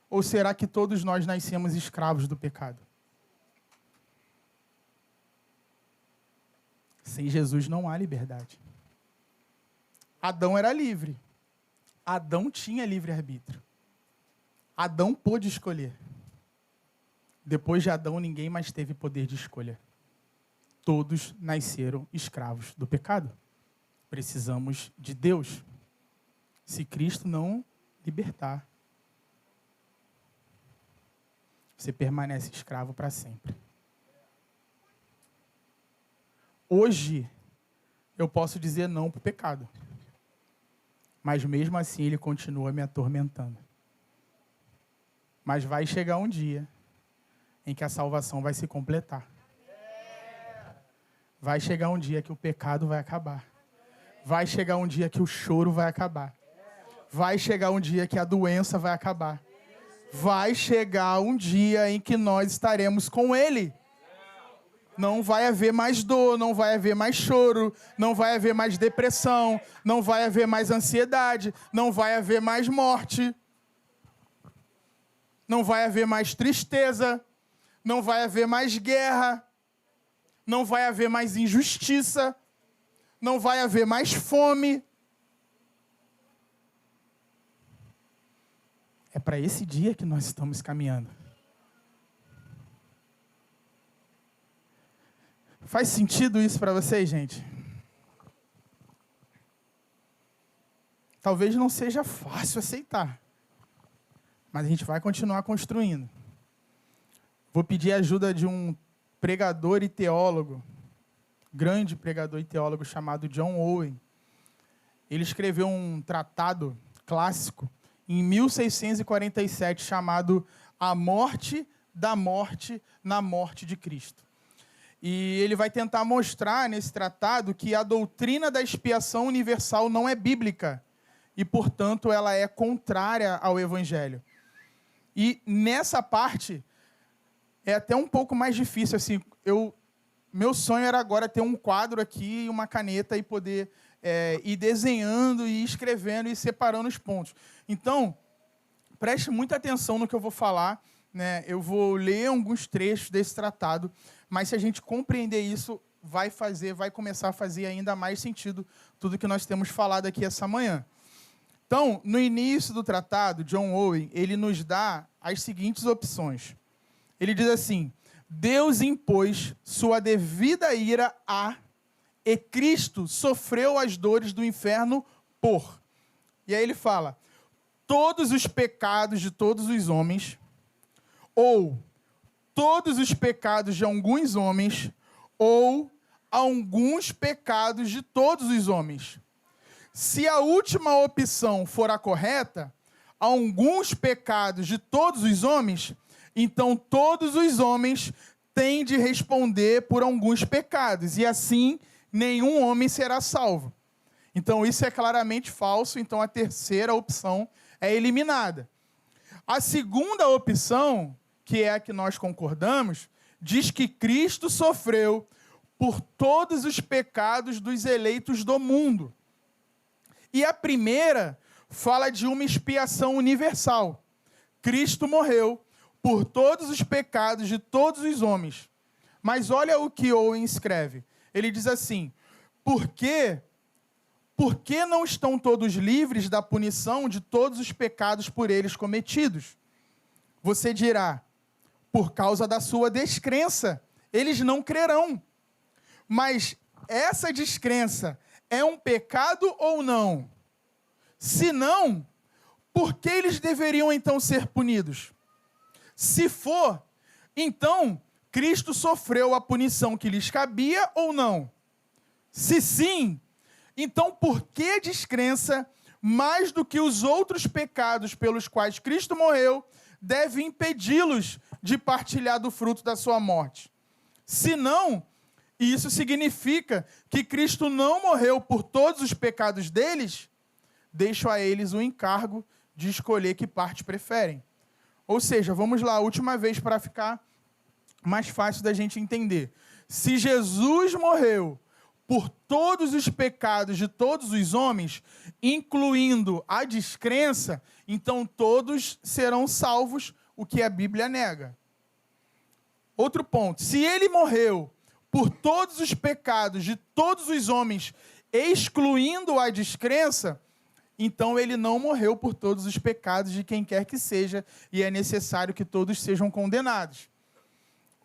Ou será que todos nós nascemos escravos do pecado? Sem Jesus não há liberdade. Adão era livre. Adão tinha livre-arbítrio. Adão pôde escolher. Depois de Adão, ninguém mais teve poder de escolha. Todos nasceram escravos do pecado. Precisamos de Deus. Se Cristo não libertar. você permanece escravo para sempre. Hoje, eu posso dizer não para o pecado. Mas mesmo assim, ele continua me atormentando. Mas vai chegar um dia em que a salvação vai se completar. Vai chegar um dia que o pecado vai acabar. Vai chegar um dia que o choro vai acabar. Vai chegar um dia que a doença vai acabar. Vai chegar um dia em que nós estaremos com Ele. Não vai haver mais dor, não vai haver mais choro, não vai haver mais depressão, não vai haver mais ansiedade, não vai haver mais morte, não vai haver mais tristeza, não vai haver mais guerra, não vai haver mais injustiça, não vai haver mais fome. É para esse dia que nós estamos caminhando. Faz sentido isso para vocês, gente? Talvez não seja fácil aceitar, mas a gente vai continuar construindo. Vou pedir a ajuda de um pregador e teólogo, grande pregador e teólogo chamado John Owen. Ele escreveu um tratado clássico em 1647 chamado A Morte da Morte na Morte de Cristo. E ele vai tentar mostrar nesse tratado que a doutrina da expiação universal não é bíblica e, portanto, ela é contrária ao Evangelho. E nessa parte é até um pouco mais difícil. Assim, meu sonho era agora ter um quadro aqui e uma caneta e poder ir desenhando e escrevendo e separando os pontos. Então, preste muita atenção no que eu vou falar, né? Eu vou ler alguns trechos desse tratado, mas se a gente compreender isso, vai começar a fazer ainda mais sentido tudo que nós temos falado aqui essa manhã. Então, no início do tratado, John Owen, ele nos dá as seguintes opções. Ele diz assim: Deus impôs sua devida ira e Cristo sofreu as dores do inferno por. E aí ele fala, todos os pecados de todos os homens, ou todos os pecados de alguns homens, ou alguns pecados de todos os homens. Se a última opção for a correta, alguns pecados de todos os homens, então todos os homens têm de responder por alguns pecados, e assim nenhum homem será salvo. Então isso é claramente falso, então a terceira opção é eliminada. A segunda opção, que é a que nós concordamos, diz que Cristo sofreu por todos os pecados dos eleitos do mundo. E a primeira fala de uma expiação universal. Cristo morreu por todos os pecados de todos os homens. Mas olha o que Owen escreve. Ele diz assim, por que não estão todos livres da punição de todos os pecados por eles cometidos? Você dirá, por causa da sua descrença, eles não crerão. Mas essa descrença é um pecado ou não? Se não, por que eles deveriam então ser punidos? Se for, então Cristo sofreu a punição que lhes cabia ou não? Se sim, então por que a descrença, mais do que os outros pecados pelos quais Cristo morreu, deve impedi-los de partilhar do fruto da sua morte? Se não, isso significa que Cristo não morreu por todos os pecados deles, deixo a eles o encargo de escolher que parte preferem. Ou seja, vamos lá, a última vez para ficar mais fácil da gente entender. Se Jesus morreu por todos os pecados de todos os homens, incluindo a descrença, então todos serão salvos, o que a Bíblia nega. Outro ponto, se ele morreu por todos os pecados de todos os homens, excluindo a descrença, então ele não morreu por todos os pecados de quem quer que seja, e é necessário que todos sejam condenados.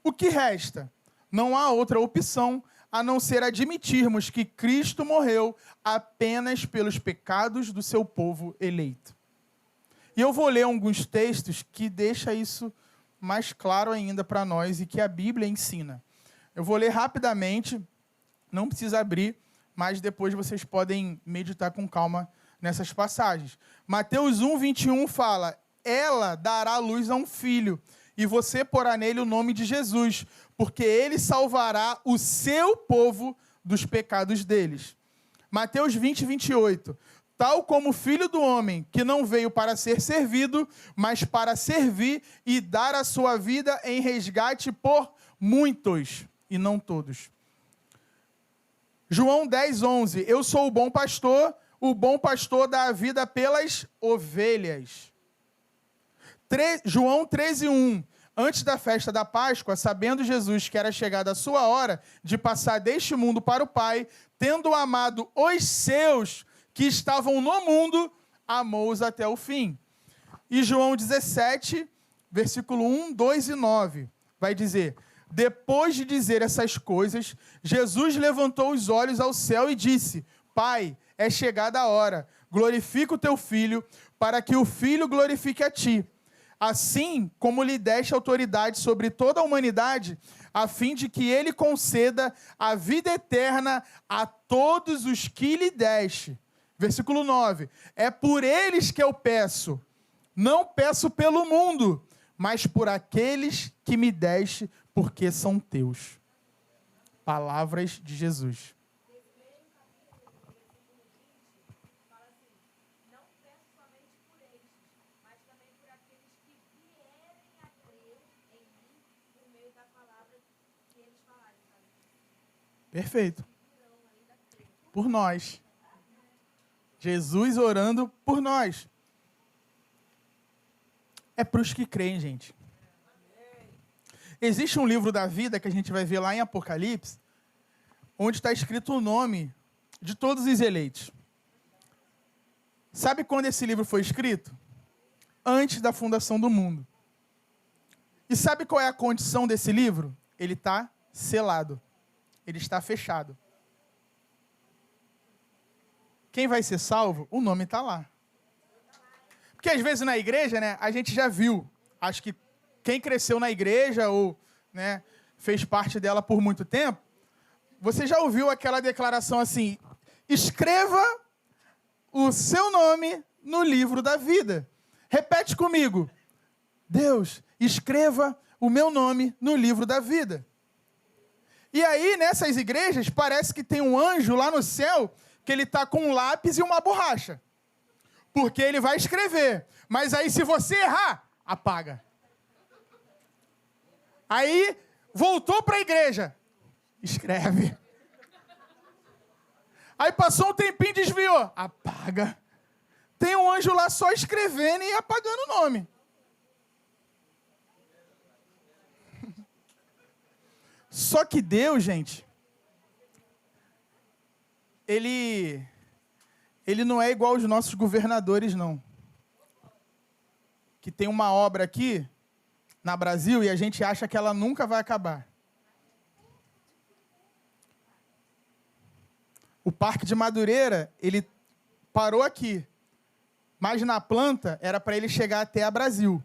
O que resta? Não há outra opção a não ser admitirmos que Cristo morreu apenas pelos pecados do seu povo eleito. E eu vou ler alguns textos que deixam isso mais claro ainda para nós e que a Bíblia ensina. Eu vou ler rapidamente, não precisa abrir, mas depois vocês podem meditar com calma nessas passagens. Mateus 1, 21 fala: ela dará luz a um filho, e você porá nele o nome de Jesus, porque ele salvará o seu povo dos pecados deles. Mateus 20, 28. Tal como o Filho do Homem, que não veio para ser servido, mas para servir e dar a sua vida em resgate por muitos, e não todos. João 10, 11. Eu sou o bom pastor dá a vida pelas ovelhas. João 13, 1. Antes da festa da Páscoa, sabendo Jesus que era chegada a sua hora de passar deste mundo para o Pai, tendo amado os seus que estavam no mundo, amou-os até o fim. E João 17, versículo 1, 2 e 9, vai dizer: depois de dizer essas coisas, Jesus levantou os olhos ao céu e disse: Pai, é chegada a hora, glorifica o teu Filho, para que o Filho glorifique a ti. Assim como lhe deste autoridade sobre toda a humanidade, a fim de que ele conceda a vida eterna a todos os que lhe deste. Versículo 9. É por eles que eu peço, não peço pelo mundo, mas por aqueles que me deste, porque são teus. Palavras de Jesus. Perfeito. Por nós. Jesus orando por nós. É para os que creem, gente. Existe um livro da vida que a gente vai ver lá em Apocalipse, onde está escrito o nome de todos os eleitos. Sabe quando esse livro foi escrito? Antes da fundação do mundo. E sabe qual é a condição desse livro? Ele está selado. Ele está fechado. Quem vai ser salvo? O nome está lá. Porque às vezes na igreja, né, a gente já viu. Acho que quem cresceu na igreja ou, né, fez parte dela por muito tempo, você já ouviu aquela declaração assim: escreva o seu nome no livro da vida. Repete comigo: Deus, escreva o meu nome no livro da vida. E aí, nessas igrejas, parece que tem um anjo lá no céu que ele está com um lápis e uma borracha. Porque ele vai escrever. Mas aí, se você errar, apaga. Aí, voltou para a igreja. Escreve. Aí, passou um tempinho, desviou. Apaga. Tem um anjo lá só escrevendo e apagando o nome. Só que Deus, gente, Ele não é igual aos nossos governadores, não. Que tem uma obra aqui, na Brasil, e a gente acha que ela nunca vai acabar. O Parque de Madureira, ele parou aqui. Mas na planta, era para ele chegar até a Brasil.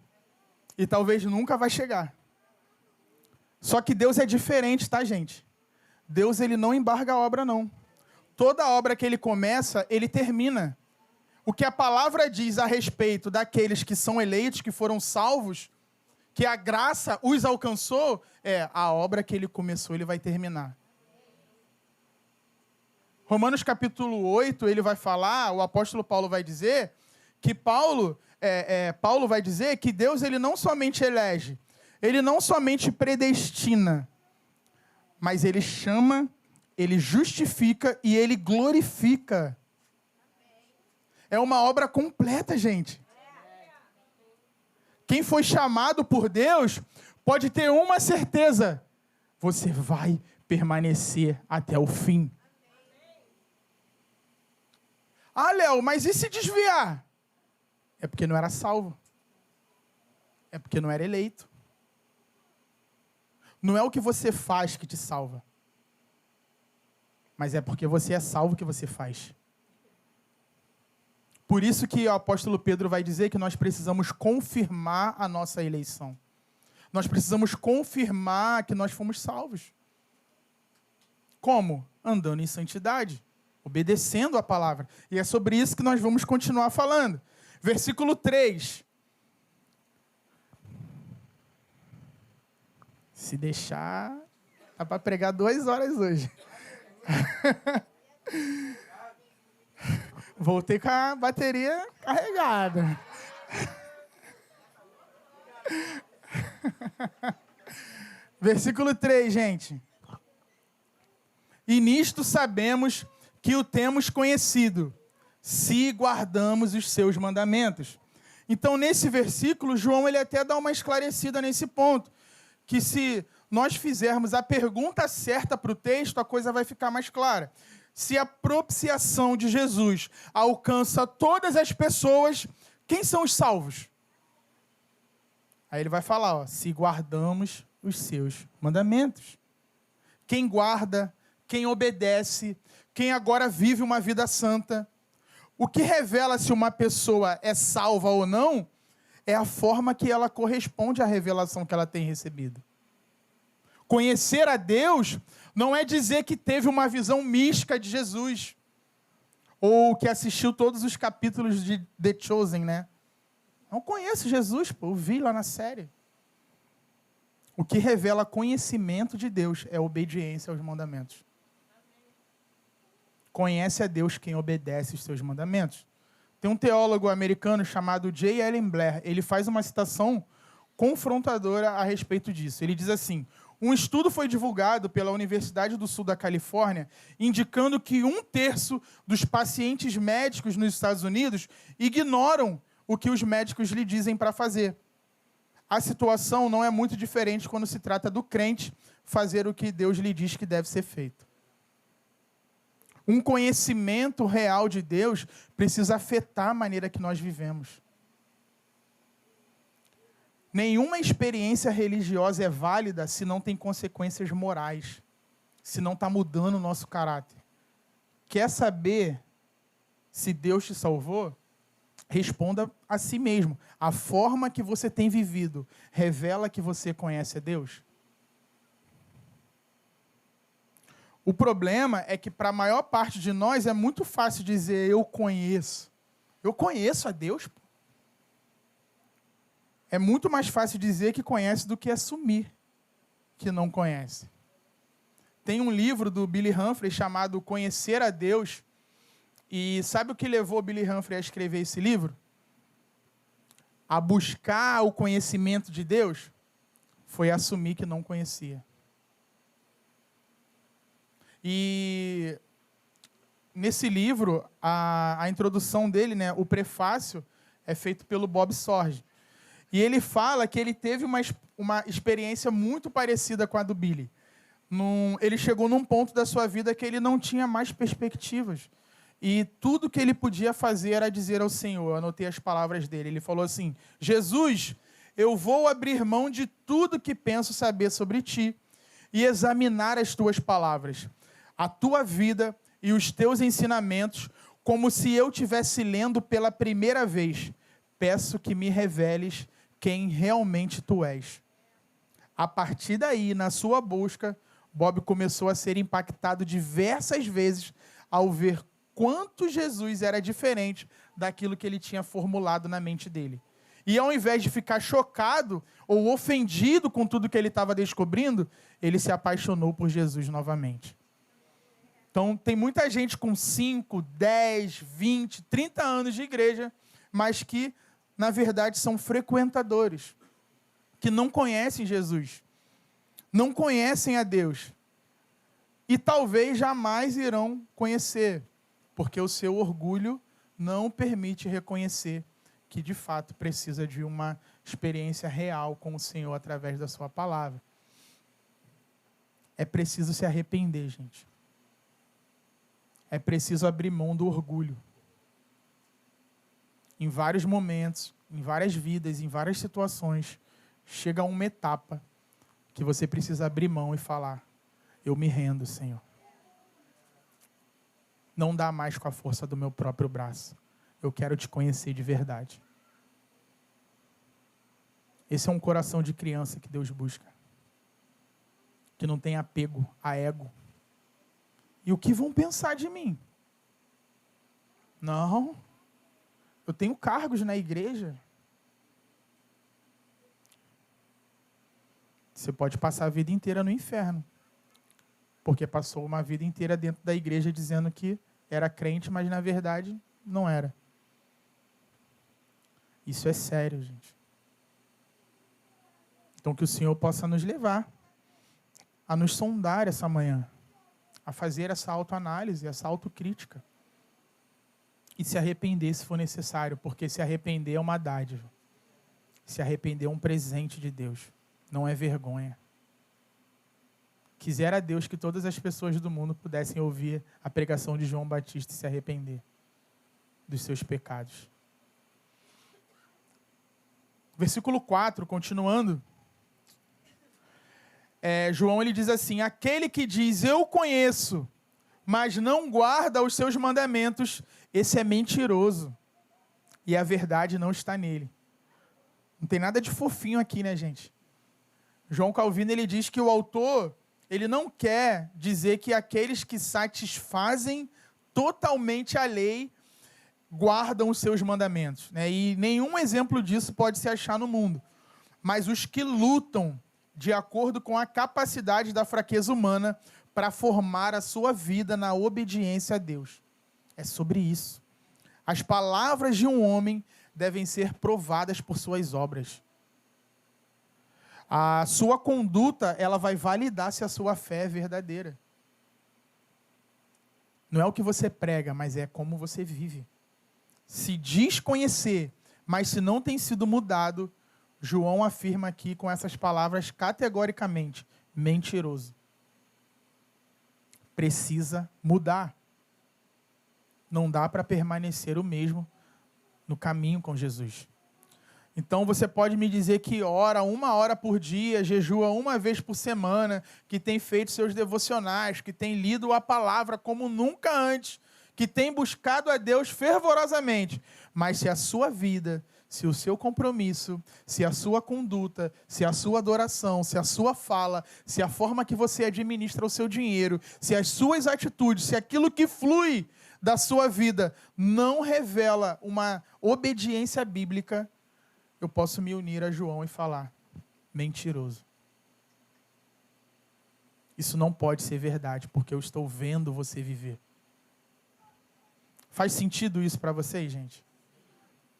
E talvez nunca vai chegar. Só que Deus é diferente, tá, gente? Deus, ele não embarga a obra, não. Toda obra que ele começa, ele termina. O que a palavra diz a respeito daqueles que são eleitos, que foram salvos, que a graça os alcançou, a obra que ele começou, ele vai terminar. Romanos capítulo 8, ele vai falar, o apóstolo Paulo vai dizer, que Paulo vai dizer que Deus, ele não somente elege, ele não somente predestina, mas ele chama, ele justifica e ele glorifica. É uma obra completa, gente. Quem foi chamado por Deus pode ter uma certeza: você vai permanecer até o fim. Ah, Léo, mas e se desviar? É porque não era salvo. É porque não era eleito. Não é o que você faz que te salva. Mas é porque você é salvo que você faz. Por isso que o apóstolo Pedro vai dizer que nós precisamos confirmar a nossa eleição. Nós precisamos confirmar que nós fomos salvos. Como? Andando em santidade, obedecendo a palavra. E é sobre isso que nós vamos continuar falando. Versículo 3. Se deixar, dá para pregar 2 horas hoje. Voltei com a bateria carregada. Versículo 3, gente. E nisto sabemos que o temos conhecido, se guardamos os seus mandamentos. Então, nesse versículo, João ele até dá uma esclarecida nesse ponto, que se nós fizermos a pergunta certa para o texto, a coisa vai ficar mais clara. Se a propiciação de Jesus alcança todas as pessoas, quem são os salvos? Aí ele vai falar, ó, se guardamos os seus mandamentos. Quem guarda, quem obedece, quem agora vive uma vida santa. O que revela se uma pessoa é salva ou não é a forma que ela corresponde à revelação que ela tem recebido. Conhecer a Deus não é dizer que teve uma visão mística de Jesus, ou que assistiu todos os capítulos de The Chosen, né? Não conheço Jesus, pô, eu vi lá na série. O que revela conhecimento de Deus é obediência aos mandamentos. Conhece a Deus quem obedece os seus mandamentos. Tem um teólogo americano chamado J. Allen Blair. Ele faz uma citação confrontadora a respeito disso. Ele diz assim: um estudo foi divulgado pela Universidade do Sul da Califórnia, indicando que 1/3 dos pacientes médicos nos Estados Unidos ignoram o que os médicos lhe dizem para fazer. A situação não é muito diferente quando se trata do crente fazer o que Deus lhe diz que deve ser feito. Um conhecimento real de Deus precisa afetar a maneira que nós vivemos. Nenhuma experiência religiosa é válida se não tem consequências morais, se não está mudando o nosso caráter. Quer saber se Deus te salvou? Responda a si mesmo. A forma que você tem vivido revela que você conhece a Deus? O problema é que para a maior parte de nós é muito fácil dizer eu conheço. Eu conheço a Deus. Pô. É muito mais fácil dizer que conhece do que assumir que não conhece. Tem um livro do Billy Humphrey chamado Conhecer a Deus. E sabe o que levou Billy Humphrey a escrever esse livro? A buscar o conhecimento de Deus? Foi assumir que não conhecia. E nesse livro, a introdução dele, né, o prefácio, é feito pelo Bob Sorge. E ele fala que ele teve uma experiência muito parecida com a do Billy. Ele chegou num ponto da sua vida que ele não tinha mais perspectivas. E tudo que ele podia fazer era dizer ao Senhor, eu anotei as palavras dele, ele falou assim: Jesus, eu vou abrir mão de tudo que penso saber sobre ti e examinar as tuas palavras, a tua vida e os teus ensinamentos, como se eu estivesse lendo pela primeira vez. Peço que me reveles quem realmente tu és. A partir daí, na sua busca, Bob começou a ser impactado diversas vezes ao ver quanto Jesus era diferente daquilo que ele tinha formulado na mente dele. E ao invés de ficar chocado ou ofendido com tudo que ele estava descobrindo, ele se apaixonou por Jesus novamente. Então, tem muita gente com 5, 10, 20, 30 anos de igreja, mas que, na verdade, são frequentadores, que não conhecem Jesus, não conhecem a Deus, e talvez jamais irão conhecer, porque o seu orgulho não permite reconhecer que, de fato, precisa de uma experiência real com o Senhor através da sua palavra. É preciso se arrepender, gente. É preciso abrir mão do orgulho. Em vários momentos, em várias vidas, em várias situações, chega uma etapa que você precisa abrir mão e falar: eu me rendo, Senhor. Não dá mais com a força do meu próprio braço. Eu quero te conhecer de verdade. Esse é um coração de criança que Deus busca. Que não tem apego a ego. E o que vão pensar de mim? Não. Eu tenho cargos na igreja. Você pode passar a vida inteira no inferno. Porque passou uma vida inteira dentro da igreja dizendo que era crente, mas na verdade não era. Isso é sério, gente. Então que o Senhor possa nos levar a nos sondar essa manhã, a fazer essa autoanálise, essa autocrítica. E se arrepender se for necessário, porque se arrepender é uma dádiva. Se arrepender é um presente de Deus, não é vergonha. Quisera Deus que todas as pessoas do mundo pudessem ouvir a pregação de João Batista e se arrepender dos seus pecados. Versículo 4, continuando. João ele diz assim: aquele que diz eu conheço, mas não guarda os seus mandamentos, esse é mentiroso, e a verdade não está nele. Não tem nada de fofinho aqui, né, gente? João Calvino ele diz que o autor ele não quer dizer que aqueles que satisfazem totalmente a lei guardam os seus mandamentos, né? E nenhum exemplo disso pode se achar no mundo. Mas os que lutam de acordo com a capacidade da fraqueza humana para formar a sua vida na obediência a Deus. É sobre isso. As palavras de um homem devem ser provadas por suas obras. A sua conduta, ela vai validar se a sua fé é verdadeira. Não é o que você prega, mas é como você vive. Se diz conhecer, mas se não tem sido mudado, João afirma aqui com essas palavras categoricamente: mentiroso. Precisa mudar. Não dá para permanecer o mesmo no caminho com Jesus. Então você pode me dizer que ora 1 hora por dia, jejua 1 vez por semana, que tem feito seus devocionais, que tem lido a palavra como nunca antes, que tem buscado a Deus fervorosamente. Mas se a sua vida, se o seu compromisso, se a sua conduta, se a sua adoração, se a sua fala, se a forma que você administra o seu dinheiro, se as suas atitudes, se aquilo que flui da sua vida não revela uma obediência bíblica, eu posso me unir a João e falar: mentiroso. Isso não pode ser verdade, porque eu estou vendo você viver. Faz sentido isso para vocês, gente?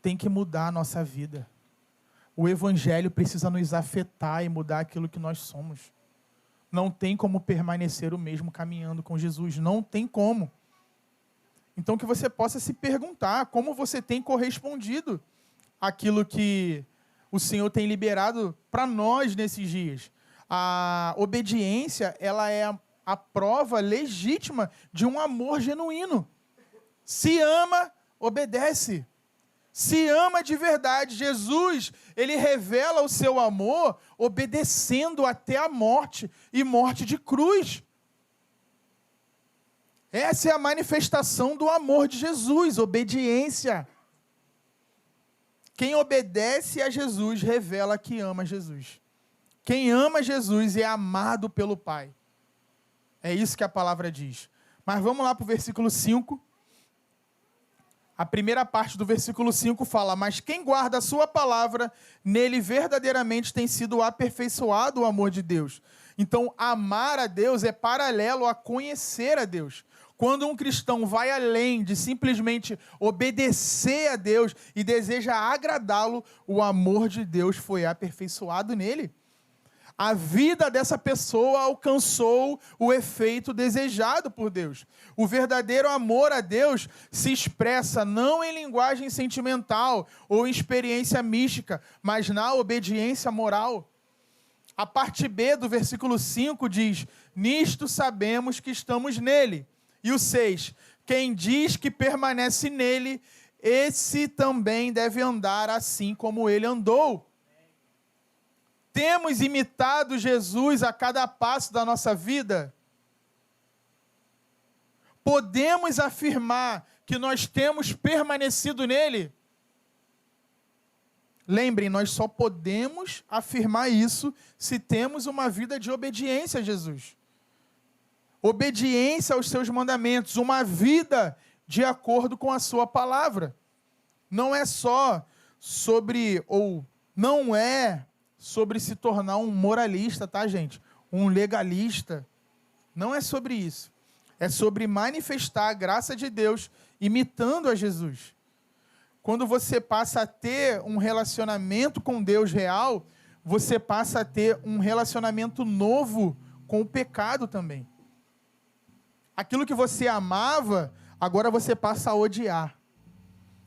Tem que mudar a nossa vida. O evangelho precisa nos afetar e mudar aquilo que nós somos. Não tem como permanecer o mesmo caminhando com Jesus. Não tem como. Então que você possa se perguntar como você tem correspondido àquilo que o Senhor tem liberado para nós nesses dias. A obediência, ela é a prova legítima de um amor genuíno. Se ama, obedece. Se ama de verdade. Jesus, ele revela o seu amor obedecendo até a morte, e morte de cruz. Essa é a manifestação do amor de Jesus, obediência. Quem obedece a Jesus revela que ama Jesus. Quem ama Jesus é amado pelo Pai. É isso que a palavra diz. Mas vamos lá para o versículo 5. A primeira parte do versículo 5 fala: mas quem guarda a sua palavra, nele verdadeiramente tem sido aperfeiçoado o amor de Deus. Então, amar a Deus é paralelo a conhecer a Deus. Quando um cristão vai além de simplesmente obedecer a Deus e deseja agradá-lo, o amor de Deus foi aperfeiçoado nele. A vida dessa pessoa alcançou o efeito desejado por Deus. O verdadeiro amor a Deus se expressa não em linguagem sentimental ou em experiência mística, mas na obediência moral. A parte B do versículo 5 diz: nisto sabemos que estamos nele. E o 6, quem diz que permanece nele, esse também deve andar assim como ele andou. Temos imitado Jesus a cada passo da nossa vida? Podemos afirmar que nós temos permanecido nele? Lembrem, nós só podemos afirmar isso se temos uma vida de obediência a Jesus. Obediência aos seus mandamentos, uma vida de acordo com a sua palavra. Não é só sobre, ou não é sobre se tornar um moralista, tá, gente? Um legalista. Não é sobre isso. É sobre manifestar a graça de Deus imitando a Jesus. Quando você passa a ter um relacionamento com Deus real, você passa a ter um relacionamento novo com o pecado também. Aquilo que você amava, agora você passa a odiar.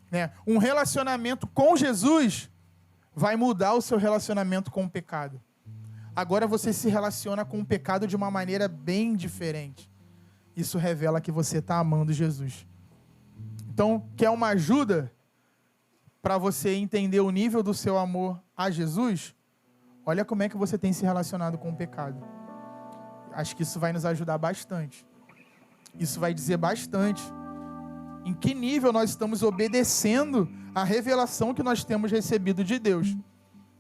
Né? Um relacionamento com Jesus vai mudar o seu relacionamento com o pecado. Agora você se relaciona com o pecado de uma maneira bem diferente. Isso revela que você está amando Jesus. Então, quer uma ajuda para você entender o nível do seu amor a Jesus? Olha como é que você tem se relacionado com o pecado. Acho que isso vai nos ajudar bastante. Isso vai dizer bastante em que nível nós estamos obedecendo a revelação que nós temos recebido de Deus.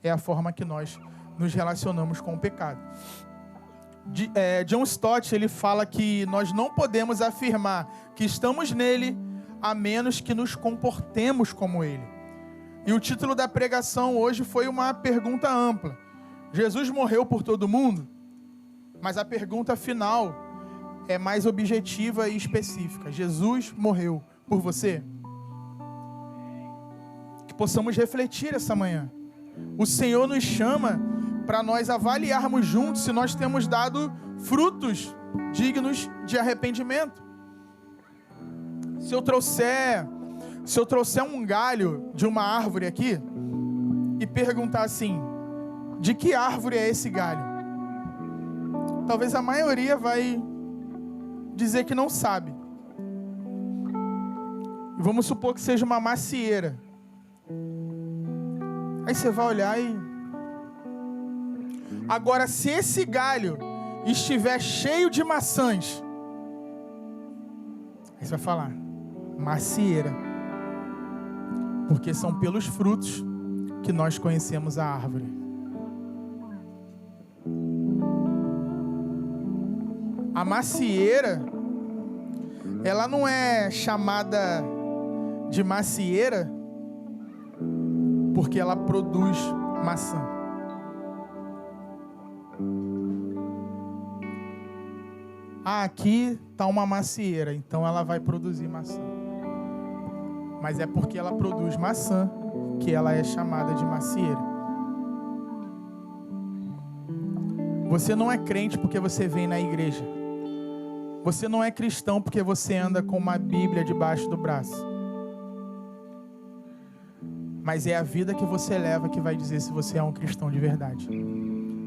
É a forma que nós nos relacionamos com o pecado. John Stott, ele fala que nós não podemos afirmar que estamos nele a menos que nos comportemos como ele. E o título da pregação hoje foi uma pergunta ampla. Jesus morreu por todo mundo? Mas a pergunta final é mais objetiva e específica. Jesus morreu por você? Que possamos refletir essa manhã. O Senhor nos chama para nós avaliarmos juntos se nós temos dado frutos dignos de arrependimento. Se eu trouxer um galho de uma árvore aqui e perguntar assim, de que árvore é esse galho? Talvez a maioria vai dizer que não sabe. E vamos supor que seja uma macieira. Aí você vai olhar e... Agora, se esse galho estiver cheio de maçãs, aí você vai falar, macieira. Porque são pelos frutos que nós conhecemos a árvore. A macieira, ela não é chamada de macieira porque ela produz maçã. Aqui está uma macieira, então ela vai produzir maçã. Mas é porque ela produz maçã que ela é chamada de macieira. Você não é crente porque você vem na igreja. Você não é cristão porque você anda com uma Bíblia debaixo do braço. Mas é a vida que você leva que vai dizer se você é um cristão de verdade.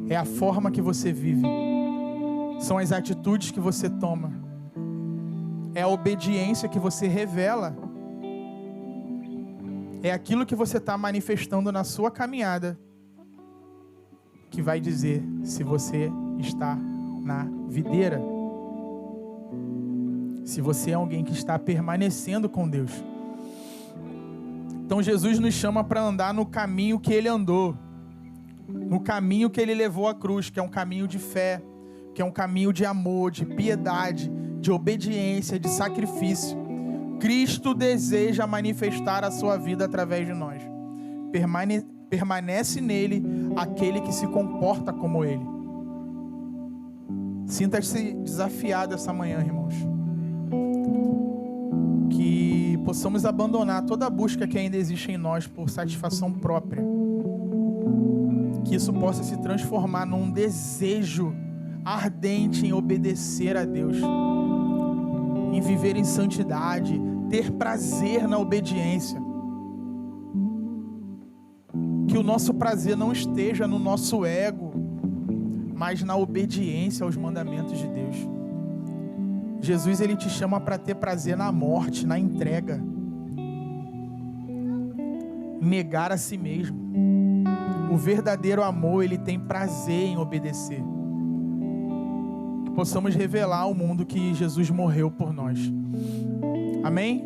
É a forma que você vive. São as atitudes que você toma. É a obediência que você revela. É aquilo que você está manifestando na sua caminhada que vai dizer se você está na videira. Se você é alguém que está permanecendo com Deus. Então Jesus nos chama para andar no caminho que Ele andou. No caminho que Ele levou à cruz, que é um caminho de fé, que é um caminho de amor, de piedade, de obediência, de sacrifício. Cristo deseja manifestar a sua vida através de nós. Permanece nele aquele que se comporta como Ele. Sinta-se desafiado essa manhã, irmãos. Que possamos abandonar toda a busca que ainda existe em nós por satisfação própria. Que isso possa se transformar num desejo ardente em obedecer a Deus, em viver em santidade, ter prazer na obediência. Que o nosso prazer não esteja no nosso ego, mas na obediência aos mandamentos de Deus. Jesus, Ele te chama para ter prazer na morte, na entrega. Negar a si mesmo. O verdadeiro amor, ele tem prazer em obedecer. Que possamos revelar ao mundo que Jesus morreu por nós. Amém?